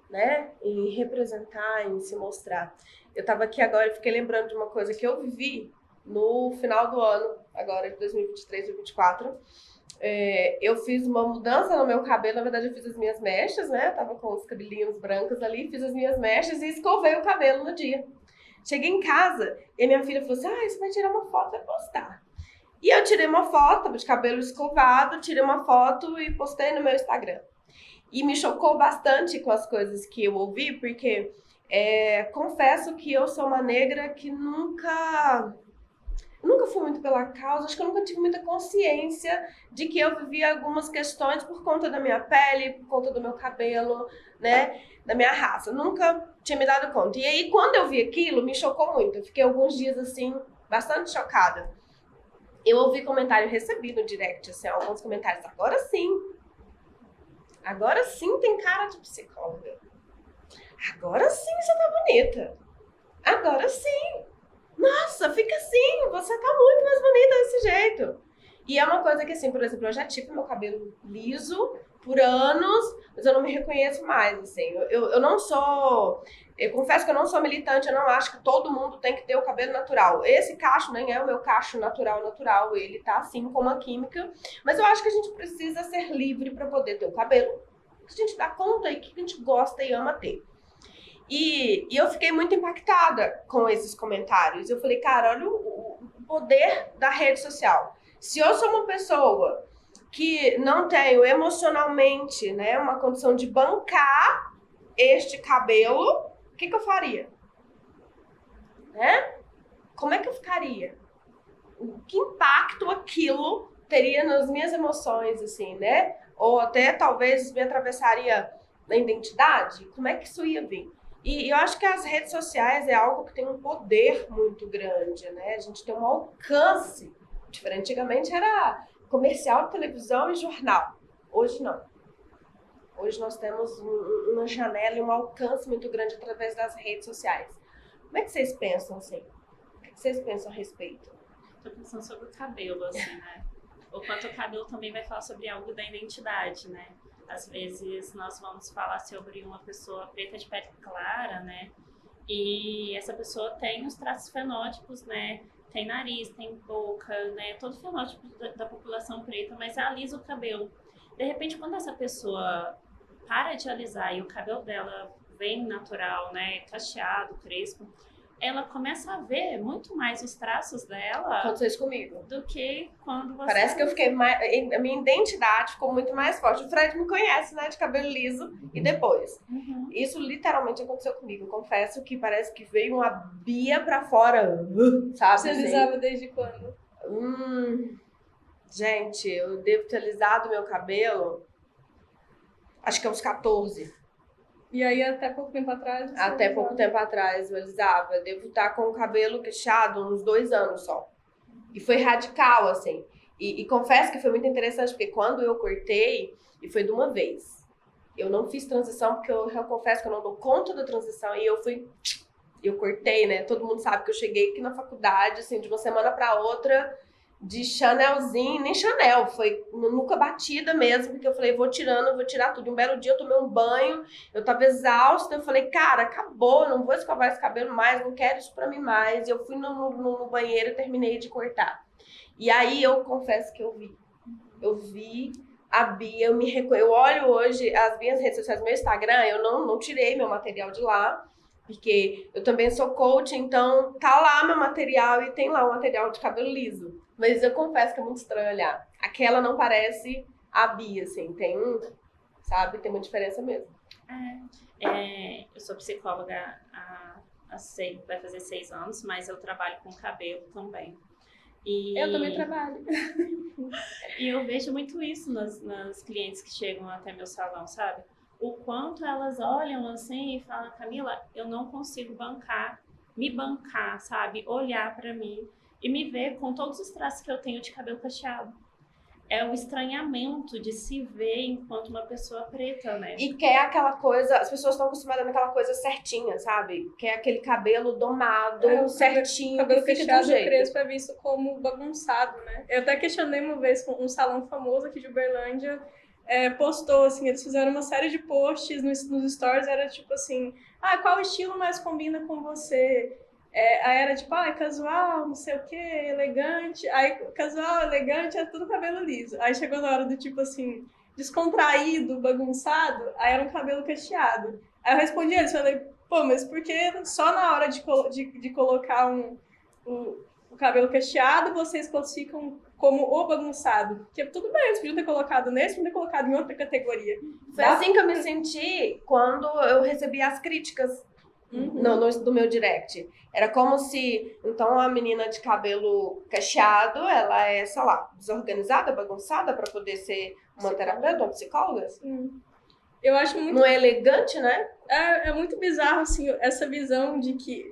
né? Em representar, em se mostrar. Eu estava aqui agora e fiquei lembrando de uma coisa que eu vivi no final do ano, agora de 2023, 2024, eu fiz uma mudança no meu cabelo. Na verdade, eu fiz as minhas mechas, né? Eu tava com os cabelinhos brancos ali, fiz as minhas mechas e escovei o cabelo no dia. Cheguei em casa e a minha filha falou assim, você vai tirar uma foto e postar. E eu tirei uma foto de cabelo escovado, tirei uma foto e postei no meu Instagram. E me chocou bastante com as coisas que eu ouvi, porque confesso que eu sou uma negra que nunca fui muito pela causa, acho que eu nunca tive muita consciência de que eu vivia algumas questões por conta da minha pele, por conta do meu cabelo, né, da minha raça. Nunca tinha me dado conta. E aí, quando eu vi aquilo, me chocou muito. Eu fiquei alguns dias, assim, bastante chocada. Eu ouvi comentário, recebi no direct, assim, alguns comentários. Agora sim tem cara de psicóloga. Agora sim você tá bonita. Agora sim. Nossa, fica assim, você tá muito mais bonita desse jeito. E é uma coisa que, assim, por exemplo, eu já tive meu cabelo liso por anos, mas eu não me reconheço mais, assim. Eu não sou... Eu confesso que eu não sou militante, eu não acho que todo mundo tem que ter o cabelo natural. Esse cacho nem é o meu cacho natural, ele tá assim com uma química. Mas eu acho que a gente precisa ser livre para poder ter o cabelo que a gente dá conta e que a gente gosta e ama ter. E eu fiquei muito impactada com esses comentários. Eu falei, cara, olha o poder da rede social. Se eu sou uma pessoa que não tenho emocionalmente, né, uma condição de bancar este cabelo, o que eu faria? Né? Como é que eu ficaria? Que impacto aquilo teria nas minhas emoções, assim, né? Ou até talvez me atravessaria na identidade? Como é que isso ia vir? E eu acho que as redes sociais é algo que tem um poder muito grande, né? A gente tem um alcance diferente. Antigamente era comercial de televisão e jornal. Hoje não. Hoje nós temos uma janela e um alcance muito grande através das redes sociais. Como é que vocês pensam, assim? O que vocês pensam a respeito? Tô pensando sobre o cabelo, assim, né? O quanto o cabelo também vai falar sobre algo da identidade, né? Às vezes nós vamos falar sobre uma pessoa preta de pele clara, né? E essa pessoa tem os traços fenótipos, né? Tem nariz, tem boca, né? Todo fenótipo da população preta, mas alisa o cabelo. De repente, quando essa pessoa para de alisar e o cabelo dela vem natural, né? Cacheado, crespo, ela começa a ver muito mais os traços dela. Aconteceu isso comigo. Do que quando você... Parece que eu fiquei mais... A minha identidade ficou muito mais forte. O Fred me conhece, né? De cabelo liso e depois. Uhum. Isso literalmente aconteceu comigo. Eu confesso que parece que veio uma bia pra fora, sabe? Você assim? alisava desde quando? Gente, eu devo ter alisado meu cabelo, acho que é uns 14. E aí, até pouco tempo atrás... você Até usava. pouco tempo atrás eu alisava. Eu devo estar com o cabelo cacheado uns 2 anos só. E foi radical, assim. E confesso que foi muito interessante, porque quando eu cortei, e foi de uma vez. Eu não fiz transição, porque eu confesso que eu não dou conta da transição. E eu cortei, né? Todo mundo sabe que eu cheguei aqui na faculdade, assim, de uma semana para outra, de Chanelzinho, nem Chanel, foi nunca batida mesmo, porque eu falei, vou tirar tudo. Um belo dia eu tomei um banho, eu tava exausta, eu falei, cara, acabou, eu não vou escovar esse cabelo mais, não quero isso pra mim mais. E eu fui no banheiro e terminei de cortar. E aí eu confesso que eu vi a Bia, eu olho hoje as minhas redes sociais, meu Instagram, eu não tirei meu material de lá, porque eu também sou coach, então tá lá meu material e tem lá o material de cabelo liso. Mas eu confesso que é muito estranho olhar. Aquela não parece a Bia, assim, sabe? Tem uma diferença mesmo. Eu sou psicóloga vai fazer 6 anos, mas eu trabalho com cabelo também. Eu também trabalho. E eu vejo muito isso nas clientes que chegam até meu salão, sabe? O quanto elas olham assim e falam, Camila, eu não consigo me bancar, sabe? Olhar pra mim e me ver com todos os traços que eu tenho de cabelo cacheado. É o estranhamento de se ver enquanto uma pessoa preta, né? E quer aquela coisa, as pessoas estão acostumadas naquela coisa certinha, sabe? Quer aquele cabelo domado, certinho, O cabelo que fica cacheado do jeito. crespo é visto como bagunçado, né? Eu até questionei uma vez com um salão famoso aqui de Uberlândia, postou, assim, eles fizeram uma série de posts nos stories, era tipo assim, qual estilo mais combina com você? Aí era tipo, casual, não sei o que, elegante. Aí casual, elegante, é tudo cabelo liso. Aí chegou na hora do tipo assim, descontraído, bagunçado, aí era um cabelo cacheado. Aí eu respondi eles, falei, pô, mas por que só na hora de colocar o cabelo cacheado vocês classificam como o bagunçado? Porque tudo bem, eles podiam ter colocado nesse, podiam ter colocado em outra categoria. Foi assim que eu me senti quando eu recebi as críticas no meu direct. Era como se, então, a menina de cabelo cacheado, ela é, sei lá, desorganizada, bagunçada para poder ser uma terapeuta, uma psicóloga. Sim. Eu acho muito... Não é elegante, né? É muito bizarro, assim, essa visão de que,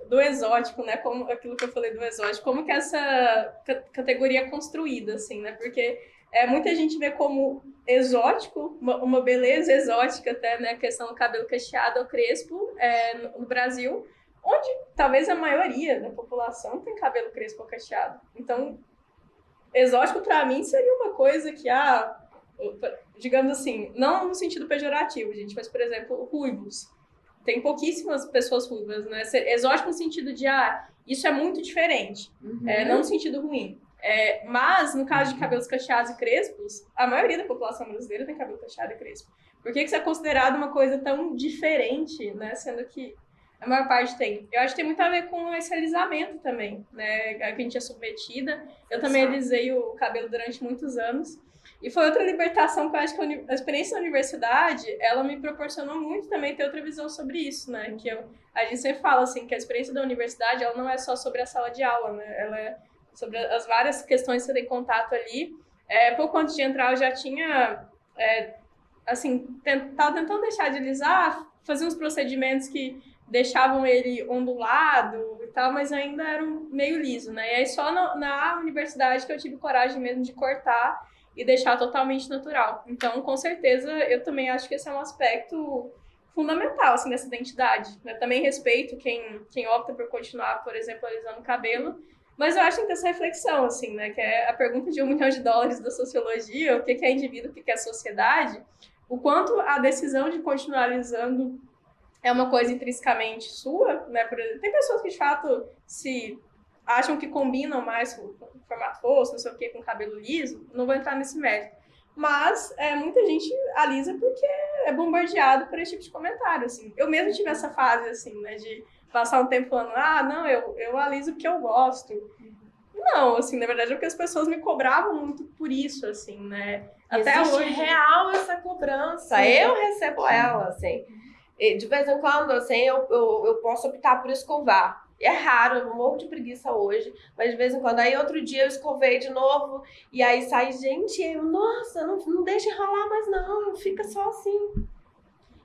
do exótico, né, como aquilo que eu falei do exótico, como que essa categoria é construída, assim, né, porque muita gente vê como exótico, uma beleza exótica até, né, a questão do cabelo cacheado ou crespo no Brasil, onde talvez a maioria da população tem cabelo crespo ou cacheado. Então, exótico para mim seria uma coisa que, digamos assim, não no sentido pejorativo, gente, mas, por exemplo, ruivos. Tem pouquíssimas pessoas ruivas, né? Exótico no sentido de, isso é muito diferente, não no sentido ruim. Mas, no caso de cabelos cacheados e crespos, a maioria da população brasileira tem cabelo cacheado e crespo. Por que isso é considerado uma coisa tão diferente, né? Sendo que a maior parte tem. Eu acho que tem muito a ver com esse alisamento também, né? Que a gente é submetida. Eu também alisei o cabelo durante muitos anos. E foi outra libertação que eu acho que a experiência na universidade, ela me proporcionou muito também ter outra visão sobre isso, né? Que a gente sempre fala, assim, que a experiência da universidade, ela não é só sobre a sala de aula, né? Ela é sobre as várias questões que você tem contato ali. Pouco antes de entrar, eu já tinha, assim, tava tentando deixar de alisar, fazer uns procedimentos que deixavam ele ondulado e tal, mas ainda era meio liso, né? E aí só na universidade que eu tive coragem mesmo de cortar e deixar totalmente natural. Então, com certeza, eu também acho que esse é um aspecto fundamental, assim, dessa identidade. Eu também respeito quem opta por continuar, por exemplo, alisando o cabelo, mas eu acho que tem essa reflexão, assim, né? Que é a pergunta de $1 milhão da sociologia, o que é indivíduo, o que é sociedade, o quanto a decisão de continuar alisando é uma coisa intrinsecamente sua, né? Por exemplo, tem pessoas que, de fato, se acham que combinam mais com formato rosto, não sei o que, com cabelo liso, não vou entrar nesse mérito. Mas muita gente alisa porque é bombardeado por esse tipo de comentário, assim. Eu mesmo tive essa fase, assim, né, de passar um tempo falando, não, eu aliso porque eu gosto. Não, assim, na verdade é porque as pessoas me cobravam muito por isso, assim, né. Até existe hoje real essa cobrança. Eu recebo ela, assim. de vez em quando, assim, eu posso optar por escovar. É raro, eu morro de preguiça hoje, mas de vez em quando. Aí outro dia eu escovei de novo, e aí sai, gente, nossa, não deixa enrolar mais não, fica só assim.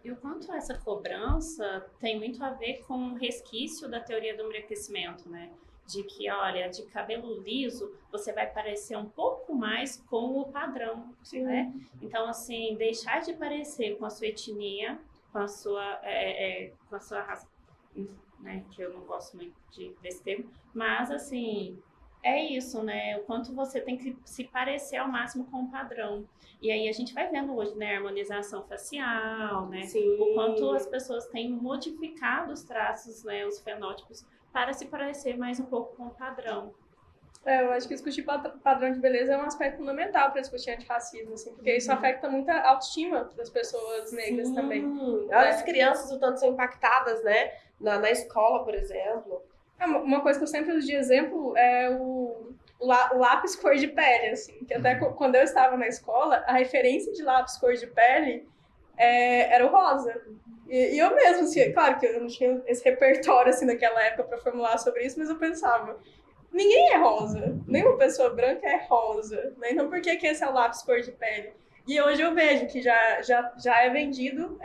E o quanto essa cobrança tem muito a ver com o resquício da teoria do embranquecimento, né? De que, olha, de cabelo liso, você vai parecer um pouco mais com o padrão, né? Então, assim, deixar de parecer com a sua etnia, com a sua raça, né? Que eu não gosto muito desse termo, mas, assim, é isso, né? O quanto você tem que se parecer ao máximo com o padrão. E aí a gente vai vendo hoje, né, a harmonização facial, né? Sim. O quanto as pessoas têm modificado os traços, né, os fenótipos, para se parecer mais um pouco com o padrão. Eu acho que discutir padrão de beleza é um aspecto fundamental para discutir antirracismo, assim, porque isso afeta muito a autoestima das pessoas negras também. Olha, as crianças o tanto são impactadas, né? Na escola, por exemplo. Uma coisa que eu sempre uso de exemplo é o lápis cor de pele, assim, que até quando eu estava na escola, a referência de lápis cor de pele era o rosa. E eu mesmo, assim, claro que eu não tinha esse repertório, assim, naquela época para formular sobre isso, mas eu pensava, ninguém é rosa, nenhuma pessoa branca é rosa, né? Então por que esse é o lápis cor de pele? E hoje eu vejo que já é vendido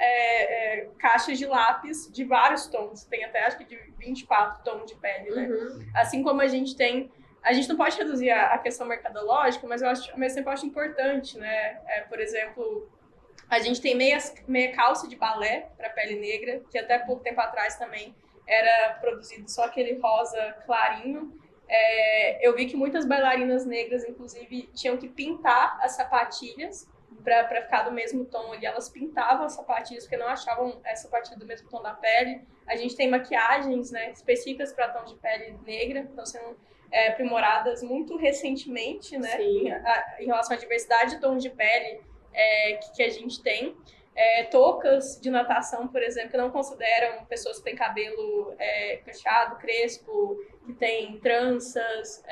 caixas de lápis de vários tons, tem até acho que de 24 tons de pele, né? Assim como a gente não pode reduzir a questão mercadológica, mas eu acho, ao mesmo tempo eu acho importante, né? Por exemplo, a gente tem meia calça de balé para pele negra, que até pouco tempo atrás também era produzido só aquele rosa clarinho. Eu vi que muitas bailarinas negras, inclusive, tinham que pintar as sapatilhas para ficar do mesmo tom ali. Elas pintavam as sapatilhas porque não achavam essa sapatilha do mesmo tom da pele. A gente tem maquiagens, né, específicas para tom de pele negra, estão sendo aprimoradas muito recentemente, né, em relação à diversidade de tons de pele que a gente tem. Toucas de natação, por exemplo, que não consideram pessoas que têm cabelo cacheado, crespo, que tem tranças.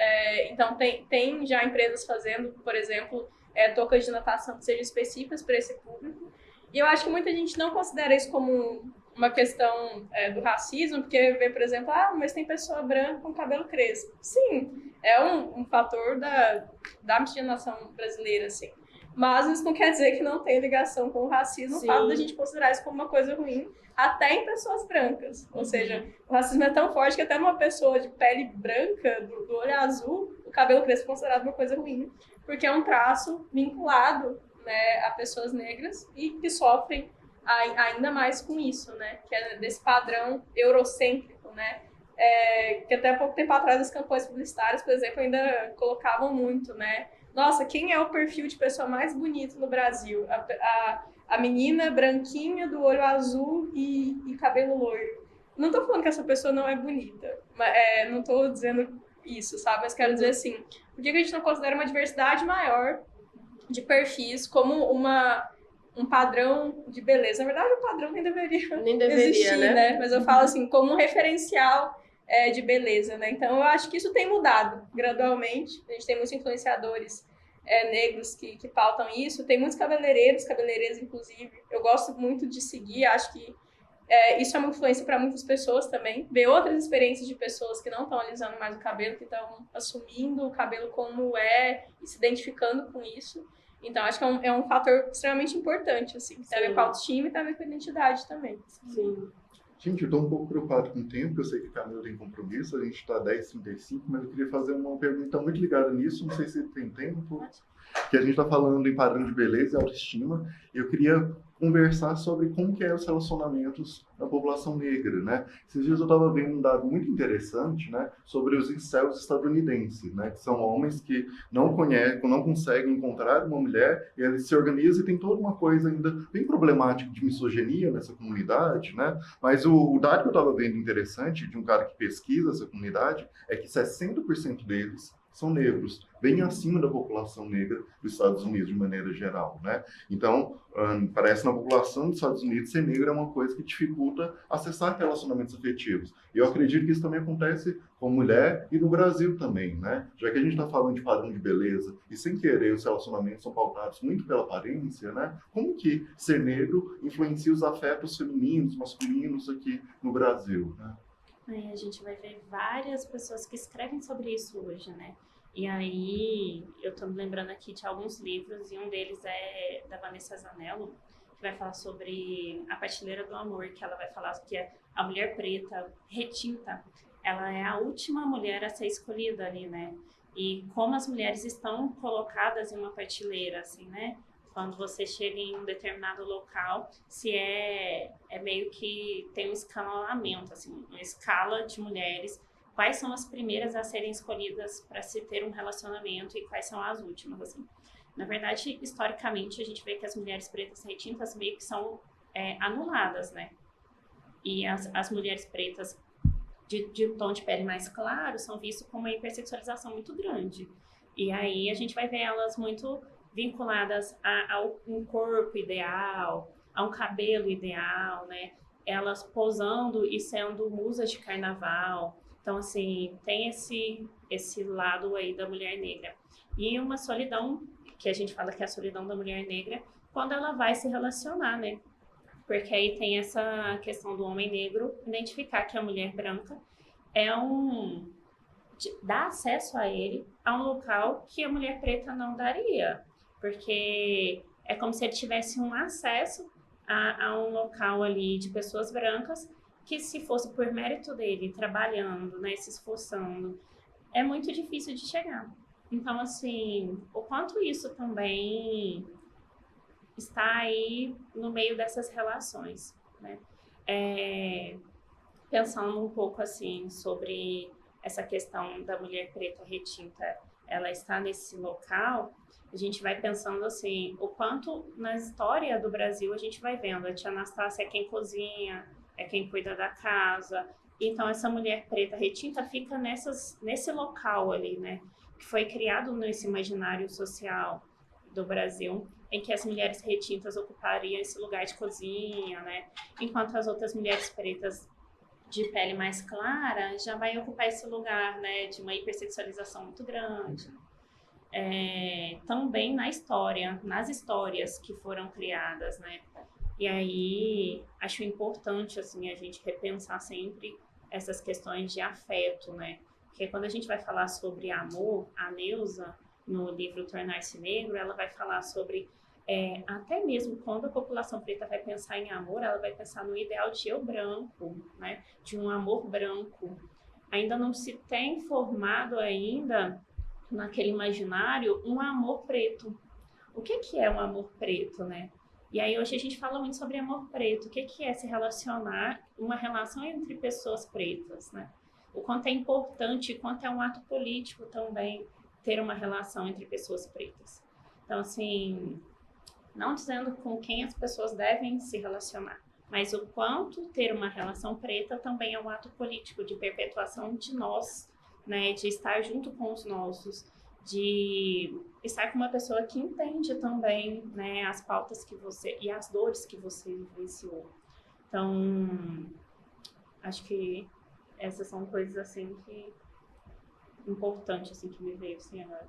Então, tem já empresas fazendo, por exemplo, toucas de natação que sejam específicas para esse público. E eu acho que muita gente não considera isso como uma questão do racismo, porque vê, por exemplo, mas tem pessoa branca com cabelo crespo. Sim, é um fator da miscigenação brasileira, assim. Mas isso não quer dizer que não tem ligação com o racismo, o fato da gente considerar isso como uma coisa ruim, até em pessoas brancas. Ou seja, o racismo é tão forte que até numa pessoa de pele branca, do olho azul, o cabelo crespo é considerado uma coisa ruim, porque é um traço vinculado, né, a pessoas negras e que sofrem ainda mais com isso, né, que é desse padrão eurocêntrico, né, que até pouco tempo atrás as campanhas publicitárias, por exemplo, ainda colocavam muito, né, nossa, quem é o perfil de pessoa mais bonito no Brasil? A menina branquinha do olho azul e cabelo loiro. Não tô falando que essa pessoa não é bonita, não tô dizendo isso, sabe? Mas quero dizer assim, por que a gente não considera uma diversidade maior de perfis como um padrão de beleza? Na verdade, o padrão nem deveria existir, né? Mas eu falo assim, como um referencial de beleza, né? Então, eu acho que isso tem mudado gradualmente. A gente tem muitos influenciadores negros que pautam isso. Tem muitos cabeleireiras, inclusive. Eu gosto muito de seguir, acho que isso é uma influência para muitas pessoas também. Ver outras experiências de pessoas que não estão alisando mais o cabelo, que estão assumindo o cabelo como e se identificando com isso. Então, acho que é um fator extremamente importante, assim. Tem a ver com a autoestima e tem a ver com a identidade também. Sim. Gente, eu estou um pouco preocupado com o tempo, eu sei que o Camila tem compromisso, a gente está 10h35, mas eu queria fazer uma pergunta muito ligada nisso, não sei se tem tempo, que a gente está falando em padrão de beleza e autoestima, e eu queria conversar sobre como que os relacionamentos da população negra, né? Esses dias eu estava vendo um dado muito interessante, né, sobre os incels estadunidenses, né, que são homens que não conseguem encontrar uma mulher, e eles se organizam e tem toda uma coisa ainda bem problemática de misoginia nessa comunidade, né? Mas o dado que eu estava vendo interessante de um cara que pesquisa essa comunidade é que 60% deles são negros, bem acima da população negra dos Estados Unidos, de maneira geral, né? Então, parece na população dos Estados Unidos ser negro é uma coisa que dificulta acessar relacionamentos afetivos. E eu acredito que isso também acontece com mulher e no Brasil também, né? Já que a gente está falando de padrão de beleza e, sem querer, os relacionamentos são pautados muito pela aparência, né? Como que ser negro influencia os afetos femininos, masculinos aqui no Brasil, né? A gente vai ver várias pessoas que escrevem sobre isso hoje, né? E aí, eu tô me lembrando aqui de alguns livros, e um deles é da Vanessa Zanello, que vai falar sobre a Prateleira do Amor, que ela vai falar que a mulher preta retinta, ela é a última mulher a ser escolhida ali, né? E como as mulheres estão colocadas em uma prateleira, assim, né? Quando você chega em um determinado local, se é meio que tem um escalonamento, assim, uma escala de mulheres, quais são as primeiras a serem escolhidas para se ter um relacionamento e quais são as últimas, assim. Na verdade, historicamente, a gente vê que as mulheres pretas retintas meio que são anuladas, né? E as mulheres pretas de tom de pele mais claro são vistas com uma hipersexualização muito grande. E aí a gente vai ver elas muito vinculadas a um corpo ideal, a um cabelo ideal, né? Elas posando e sendo musas de carnaval. Então, assim, tem esse lado aí da mulher negra. E uma solidão, que a gente fala que é a solidão da mulher negra, quando ela vai se relacionar, né? Porque aí tem essa questão do homem negro identificar que a mulher branca dá acesso a ele a um local que a mulher preta não daria. Porque é como se ele tivesse um acesso a um local ali de pessoas brancas que, se fosse por mérito dele, trabalhando, né, se esforçando, é muito difícil de chegar. Então, assim, o quanto isso também está aí no meio dessas relações, né? Pensando um pouco, assim, sobre essa questão da mulher preta retinta, ela está nesse local, a gente vai pensando assim, o quanto na história do Brasil a gente vai vendo, a tia Anastácia é quem cozinha, é quem cuida da casa, então essa mulher preta retinta fica nesse local ali, né, que foi criado nesse imaginário social do Brasil, em que as mulheres retintas ocupariam esse lugar de cozinha, né, enquanto as outras mulheres pretas de pele mais clara já vai ocupar esse lugar, né, de uma hipersexualização muito grande. Também na história, nas histórias que foram criadas, né? E aí acho importante assim a gente repensar sempre essas questões de afeto, né? Porque quando a gente vai falar sobre amor, a Neuza no livro Tornar-se Negro, ela vai falar sobre até mesmo quando a população preta vai pensar em amor, ela vai pensar no ideal de eu branco, né? De um amor branco. Ainda não se tem formado ainda naquele imaginário um amor preto. O que é um amor preto, né? E aí hoje a gente fala muito sobre amor preto. O que é se relacionar, uma relação entre pessoas pretas, né? O quanto é importante, o quanto é um ato político também ter uma relação entre pessoas pretas. Então, assim, não dizendo com quem as pessoas devem se relacionar, mas o quanto ter uma relação preta também é um ato político de perpetuação de nós, né, de estar junto com os nossos, de estar com uma pessoa que entende também, né, as pautas que você e as dores que você vivenciou. Então, acho que essas são coisas assim que importantes assim que me veio assim agora.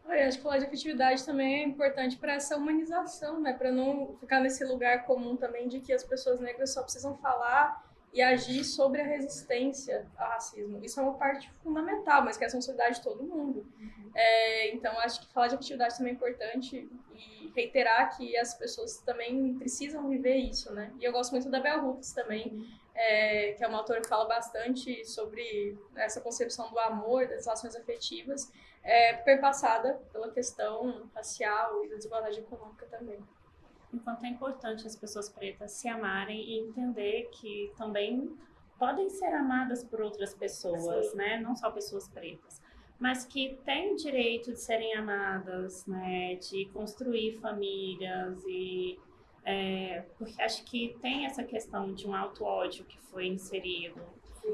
Eu acho que falar de afetividade também é importante para essa humanização, né? Para não ficar nesse lugar comum também de que as pessoas negras só precisam falar e agir sobre a resistência ao racismo. Isso é uma parte fundamental, mas que é a responsabilidade de todo mundo. Então, acho que falar de afetividade também é importante e reiterar que as pessoas também precisam viver isso, né? E eu gosto muito da Bell Hooks também, que é uma autora que fala bastante sobre essa concepção do amor, das relações afetivas, perpassada pela questão racial e da desigualdade econômica também. Enquanto é importante as pessoas pretas se amarem e entender que também podem ser amadas por outras pessoas, né? Não só pessoas pretas, mas que têm o direito de serem amadas, né? De construir famílias e porque acho que tem essa questão de um auto-ódio que foi inserido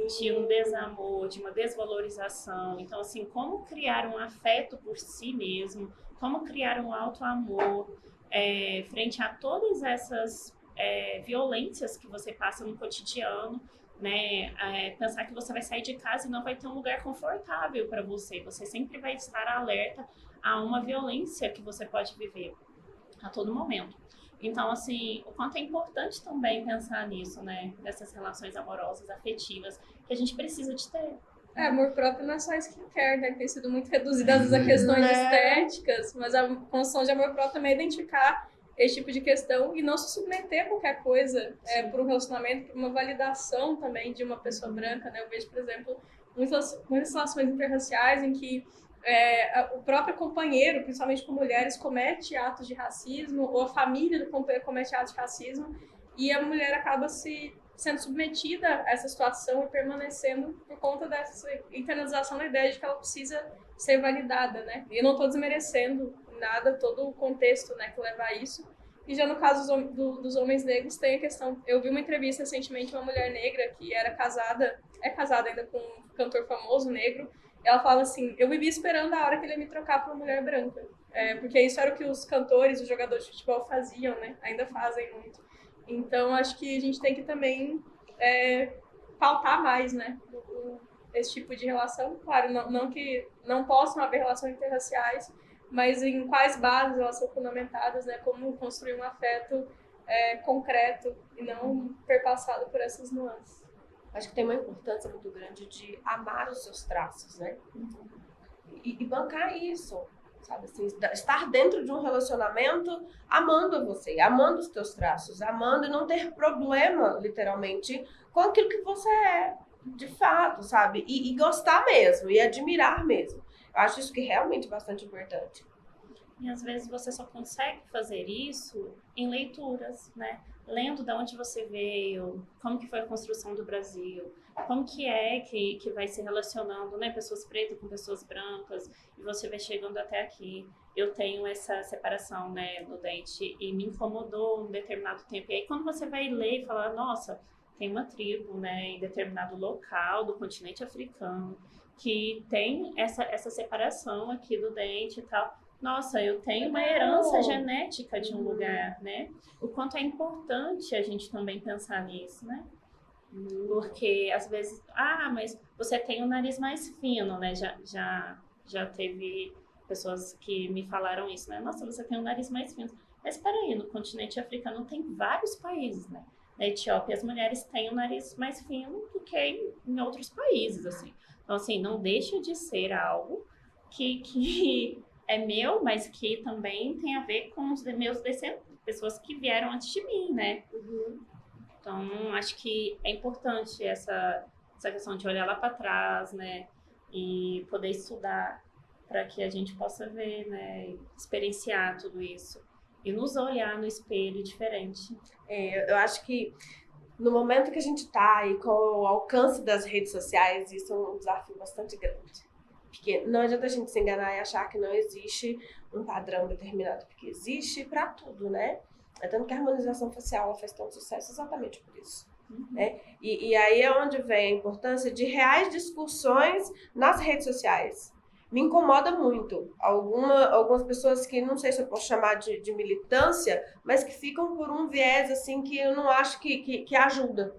de um desamor, de uma desvalorização. Então, assim, como criar um afeto por si mesmo, como criar um auto-amor frente a todas essas violências que você passa no cotidiano, né? Pensar que você vai sair de casa e não vai ter um lugar confortável para você. Você sempre vai estar alerta a uma violência que você pode viver a todo momento. Então, assim, o quanto é importante também pensar nisso, né? Nessas relações amorosas, afetivas, que a gente precisa de ter. Amor próprio não é só skincare, né? Tem sido muito reduzido às vezes a questões estéticas, mas a construção de amor próprio também é identificar esse tipo de questão e não se submeter a qualquer coisa por um relacionamento, por uma validação também de uma pessoa branca, né? Eu vejo, por exemplo, muitas relações interraciais em que o próprio companheiro, principalmente com mulheres, comete atos de racismo, ou a família do companheiro comete atos de racismo, e a mulher acaba sendo submetida a essa situação e permanecendo por conta dessa internalização da ideia de que ela precisa ser validada, né? E eu não estou desmerecendo nada, todo o contexto, né, que leva a isso. E já no caso dos homens negros tem a questão... Eu vi uma entrevista recentemente de uma mulher negra que era casada, é casada ainda com um cantor famoso negro. Ela fala assim, eu vivi esperando a hora que ele ia me trocar por uma mulher branca. Porque isso era o que os cantores, os jogadores de futebol faziam, né? Ainda fazem muito. Então, acho que a gente tem que também pautar mais, né? Esse tipo de relação. Claro, não que não possam haver relações interraciais, mas em quais bases elas são fundamentadas, né? Como construir um afeto concreto e não perpassado por essas nuances. Acho que tem uma importância muito grande de amar os seus traços, né? E bancar isso, sabe? Assim, estar dentro de um relacionamento amando você, amando os teus traços, amando e não ter problema, literalmente, com aquilo que você é, de fato, sabe? E gostar mesmo, e admirar mesmo. Eu acho isso que é realmente bastante importante. E às vezes você só consegue fazer isso em leituras, né? Lendo de onde você veio, como que foi a construção do Brasil, como que vai se relacionando, né? Pessoas pretas com pessoas brancas, e você vai chegando até aqui. Eu tenho essa separação, né, no dente, e me incomodou um determinado tempo. E aí quando você vai ler e falar, nossa, tem uma tribo, né, em determinado local do continente africano, que tem essa separação aqui do dente e tal. Nossa, eu tenho uma herança genética de um lugar, né? O quanto é importante a gente também pensar nisso, né? Porque às vezes, mas você tem o nariz mais fino, né? Já teve pessoas que me falaram isso, né? Nossa, você tem o nariz mais fino. Mas peraí, no continente africano tem vários países, né? Na Etiópia, as mulheres têm o nariz mais fino do que em outros países, assim. Então, assim, não deixa de ser algo que é meu, mas que também tem a ver com os meus descendentes, pessoas que vieram antes de mim, né? Então, acho que é importante essa questão de olhar lá para trás, né? E poder estudar para que a gente possa ver, né? Experienciar tudo isso. E nos olhar no espelho diferente. Eu acho que no momento que a gente está e com o alcance das redes sociais, isso é um desafio bastante grande. Porque não adianta a gente se enganar e achar que não existe um padrão determinado, porque existe para tudo, né? É tanto que a harmonização facial ela faz tanto sucesso exatamente por isso. Né? E aí é onde vem a importância de reais discussões nas redes sociais. Me incomoda muito algumas pessoas que não sei se eu posso chamar de militância, mas que ficam por um viés assim que eu não acho que ajuda.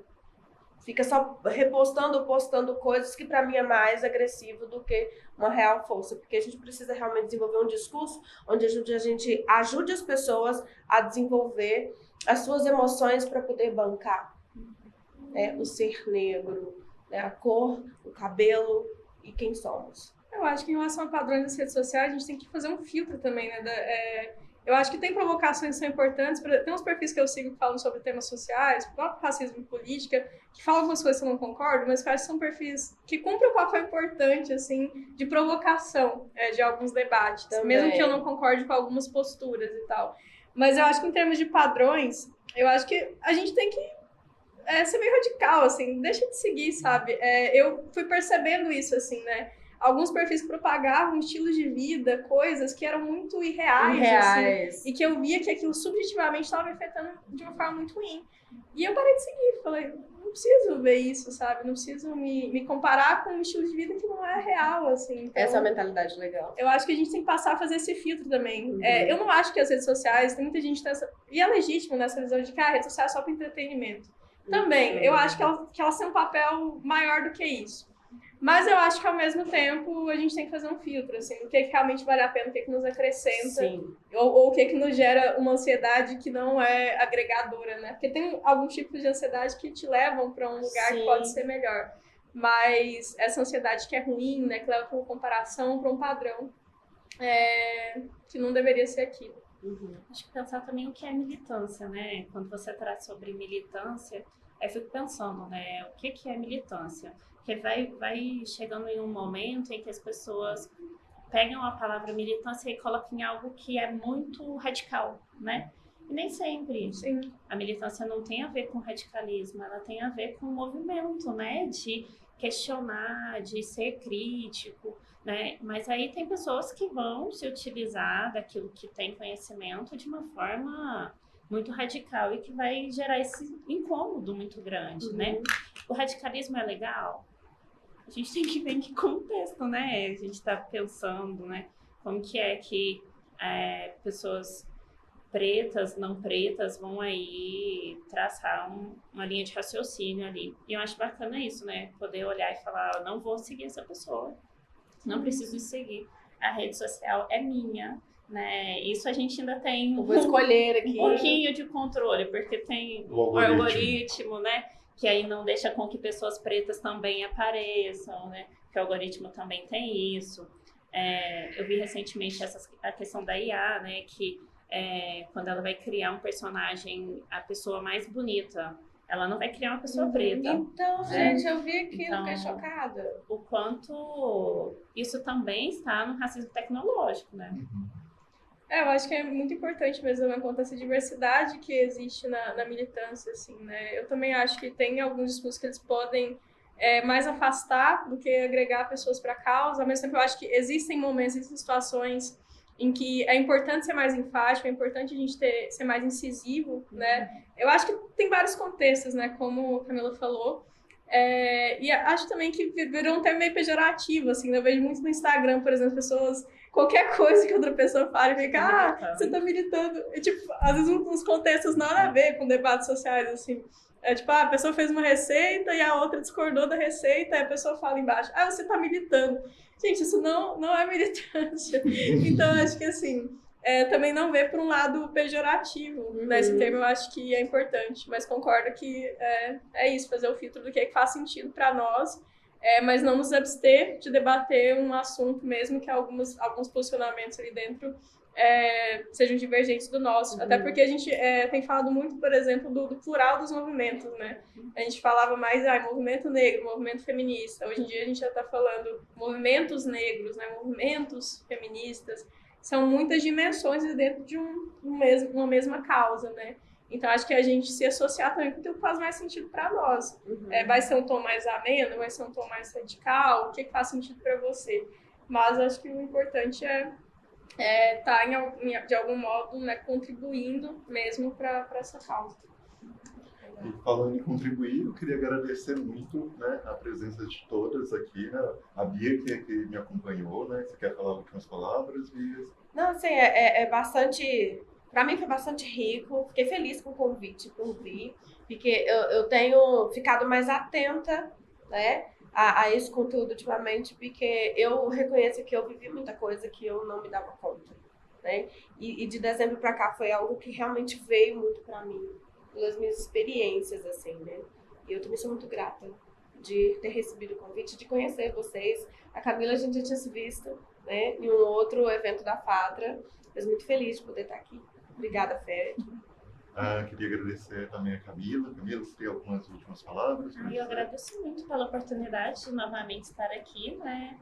Fica só repostando ou postando coisas que para mim é mais agressivo do que uma real força. Porque a gente precisa realmente desenvolver um discurso onde a gente ajude as pessoas a desenvolver as suas emoções para poder bancar, né? O ser negro, né? A cor, o cabelo e quem somos. Eu acho que em relação a padrões das redes sociais, a gente tem que fazer um filtro também, né? Eu acho que tem provocações que são importantes. Tem uns perfis que eu sigo que falam sobre temas sociais, próprio racismo e política, que falam algumas coisas que eu não concordo, mas que eu acho que são perfis que cumprem um papel importante, assim, de provocação de alguns debates. Também. Mesmo que eu não concorde com algumas posturas e tal. Mas eu acho que em termos de padrões, eu acho que a gente tem que ser meio radical, assim, deixa de seguir, sabe? Eu fui percebendo isso, assim, né? Alguns perfis que propagavam estilos de vida, coisas que eram muito irreais. Assim, e que eu via que aquilo subjetivamente estava me afetando de uma forma muito ruim. E eu parei de seguir, falei, não preciso ver isso, sabe? Não preciso me comparar com um estilo de vida que não é real, assim. Então, Essa é uma mentalidade legal. eu acho que a gente tem que passar a fazer esse filtro também. Eu não acho que as redes sociais, tem muita gente nessa... E é legítimo nessa visão de que a rede social é só para entretenimento. Também, eu acho que elas têm um papel maior do que isso. Mas eu acho que, ao mesmo tempo, a gente tem que fazer um filtro, assim, o que realmente vale a pena, o que nos acrescenta, Sim. ou o que nos gera uma ansiedade que não é agregadora, né? Porque tem alguns tipos de ansiedade que te levam para um lugar que pode ser melhor. Mas essa ansiedade que é ruim, né, que leva para uma comparação, para um padrão, que não deveria ser aquilo. Acho que pensar também o que é militância, né? Quando você traz sobre militância, eu fico pensando, né? O que é militância? Porque vai chegando em um momento em que as pessoas pegam a palavra militância e colocam em algo que é muito radical, né? E nem sempre. Sim. A militância não tem a ver com radicalismo, ela tem a ver com o movimento, né? De questionar, de ser crítico, né? Mas aí tem pessoas que vão se utilizar daquilo que tem conhecimento de uma forma muito radical e que vai gerar esse incômodo muito grande, né? O radicalismo é legal? A gente tem que ver em que contexto, né? A gente está pensando, né? Como que é que pessoas pretas, não pretas, vão aí traçar uma linha de raciocínio ali. E eu acho bacana isso, né? Poder olhar e falar, eu não vou seguir essa pessoa. Não preciso seguir. A rede social é minha, né? Isso a gente ainda tem Vou escolher aqui. um pouquinho de controle, porque tem o algoritmo, né? Que aí não deixa com que pessoas pretas também apareçam, né? Que o algoritmo também tem isso. Eu vi recentemente a questão da IA, né? Que quando ela vai criar um personagem, a pessoa mais bonita, ela não vai criar uma pessoa preta. Então, gente, eu vi aquilo, fiquei chocada. O quanto isso também está no racismo tecnológico, né? Eu acho que é muito importante mesmo levar em conta essa diversidade que existe na militância, assim, né? Eu também acho que tem alguns discursos que eles podem mais afastar do que agregar pessoas para a causa. Ao mesmo tempo, eu acho que existem momentos e situações em que é importante ser mais enfático, é importante a gente ser mais incisivo, né? Eu acho que tem vários contextos, né? Como a Camila falou. E acho também que virou um termo meio pejorativo, assim, né? Eu vejo muito no Instagram, por exemplo, pessoas... Qualquer coisa que outra pessoa fale, fica, você tá militando. E, tipo, às vezes uns contextos nada a ver com debates sociais, assim. Tipo, a pessoa fez uma receita e a outra discordou da receita, e a pessoa fala embaixo, você tá militando. Gente, isso não é militância. Então, acho que, assim, também não vê por um lado pejorativo, né? Esse termo eu acho que é importante, mas concordo que é isso, fazer o filtro do que faz sentido para nós, mas não nos abster de debater um assunto, mesmo que alguns posicionamentos ali dentro sejam divergentes do nosso. Até porque a gente tem falado muito, por exemplo, do plural dos movimentos, né? A gente falava mais movimento negro, movimento feminista. Hoje em dia a gente já está falando movimentos negros, né? Movimentos feministas. São muitas dimensões dentro de uma mesma causa, né? Então, acho que a gente se associar também com aquilo que faz mais sentido para nós. Vai ser um tom mais ameno, vai ser um tom mais radical, o que faz sentido para você. Mas acho que o importante é estar, de algum modo, né, contribuindo mesmo para essa causa. E falando em contribuir, eu queria agradecer muito, né, a presença de todas aqui, né? A Bia, que me acompanhou, né? Você quer falar últimas palavras, Bia? Não, assim, bastante... Para mim foi bastante rico, fiquei feliz com o convite por vir, porque eu tenho ficado mais atenta, né, a esse conteúdo ultimamente, porque eu reconheço que eu vivi muita coisa que eu não me dava conta, né, e de dezembro para cá foi algo que realmente veio muito para mim, pelas minhas experiências, assim, né, e eu também sou muito grata de ter recebido o convite, de conhecer vocês. A Camila a gente já tinha se visto, né, em um outro evento da FADRA, mas muito feliz de poder estar aqui. Obrigada, Fé. Queria agradecer também a Camila. Camila, você tem algumas últimas palavras? Eu agradeço muito pela oportunidade de novamente estar aqui, né?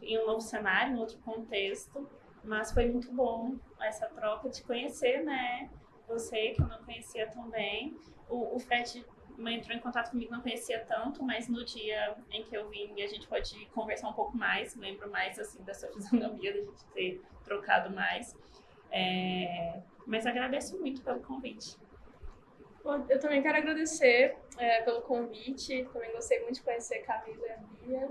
Em um novo cenário, em outro contexto, mas foi muito bom essa troca de conhecer, né? Você, que eu não conhecia tão bem. O Fred entrou em contato comigo, não conhecia tanto, mas no dia em que eu vim, a gente pode conversar um pouco mais, lembro mais, assim, da sua fisionomia, da gente ter trocado mais. Mas agradeço muito pelo convite. Bom, eu também quero agradecer pelo convite, também gostei muito de conhecer a Camila e a Bia.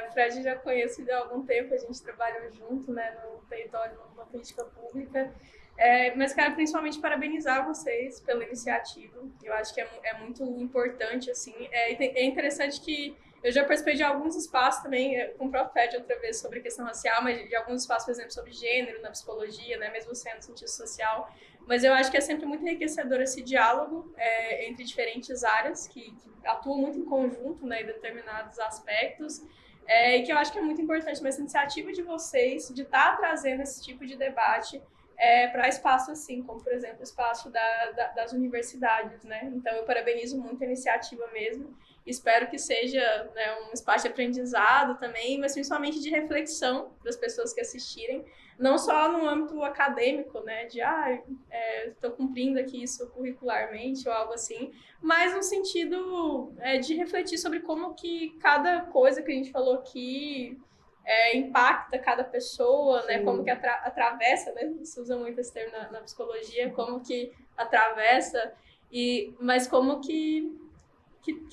O Fred já conheço há algum tempo, a gente trabalhou junto, né, no território, numa política pública. Mas quero principalmente parabenizar vocês pela iniciativa. Eu acho que é muito importante, assim. É interessante que eu já participei de alguns espaços também, com o próprio Fred outra vez sobre questão racial, mas de alguns espaços, por exemplo, sobre gênero na psicologia, né, mesmo sendo no sentido social. Mas eu acho que é sempre muito enriquecedor esse diálogo entre diferentes áreas que atuam muito em conjunto, né, em determinados aspectos. E que eu acho que é muito importante, mas essa iniciativa de vocês, de estar trazendo esse tipo de debate para espaço assim, como, por exemplo, o espaço das universidades, né? Então, eu parabenizo muito a iniciativa mesmo. Espero que seja, né, um espaço de aprendizado também, mas principalmente de reflexão das pessoas que assistirem, não só no âmbito acadêmico, né, de estou cumprindo aqui isso curricularmente ou algo assim, mas no sentido de refletir sobre como que cada coisa que a gente falou aqui impacta cada pessoa, né? Como que atravessa, né? Se usa muito esse termo na psicologia, como que atravessa, mas como que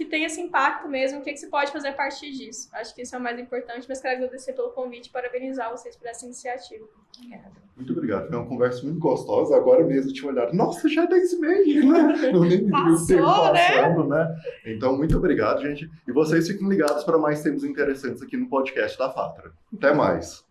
tem esse impacto mesmo, o que se pode fazer a partir disso. Acho que isso é o mais importante, mas quero agradecer pelo convite e parabenizar vocês por essa iniciativa. Muito obrigado, foi uma conversa muito gostosa. Agora mesmo eu tinha olhado, nossa, já é 10h30, né? Eu nem vi o tempo passando, né? Então, muito obrigado, gente. E vocês fiquem ligados para mais temas interessantes aqui no podcast da FATRA. Até mais!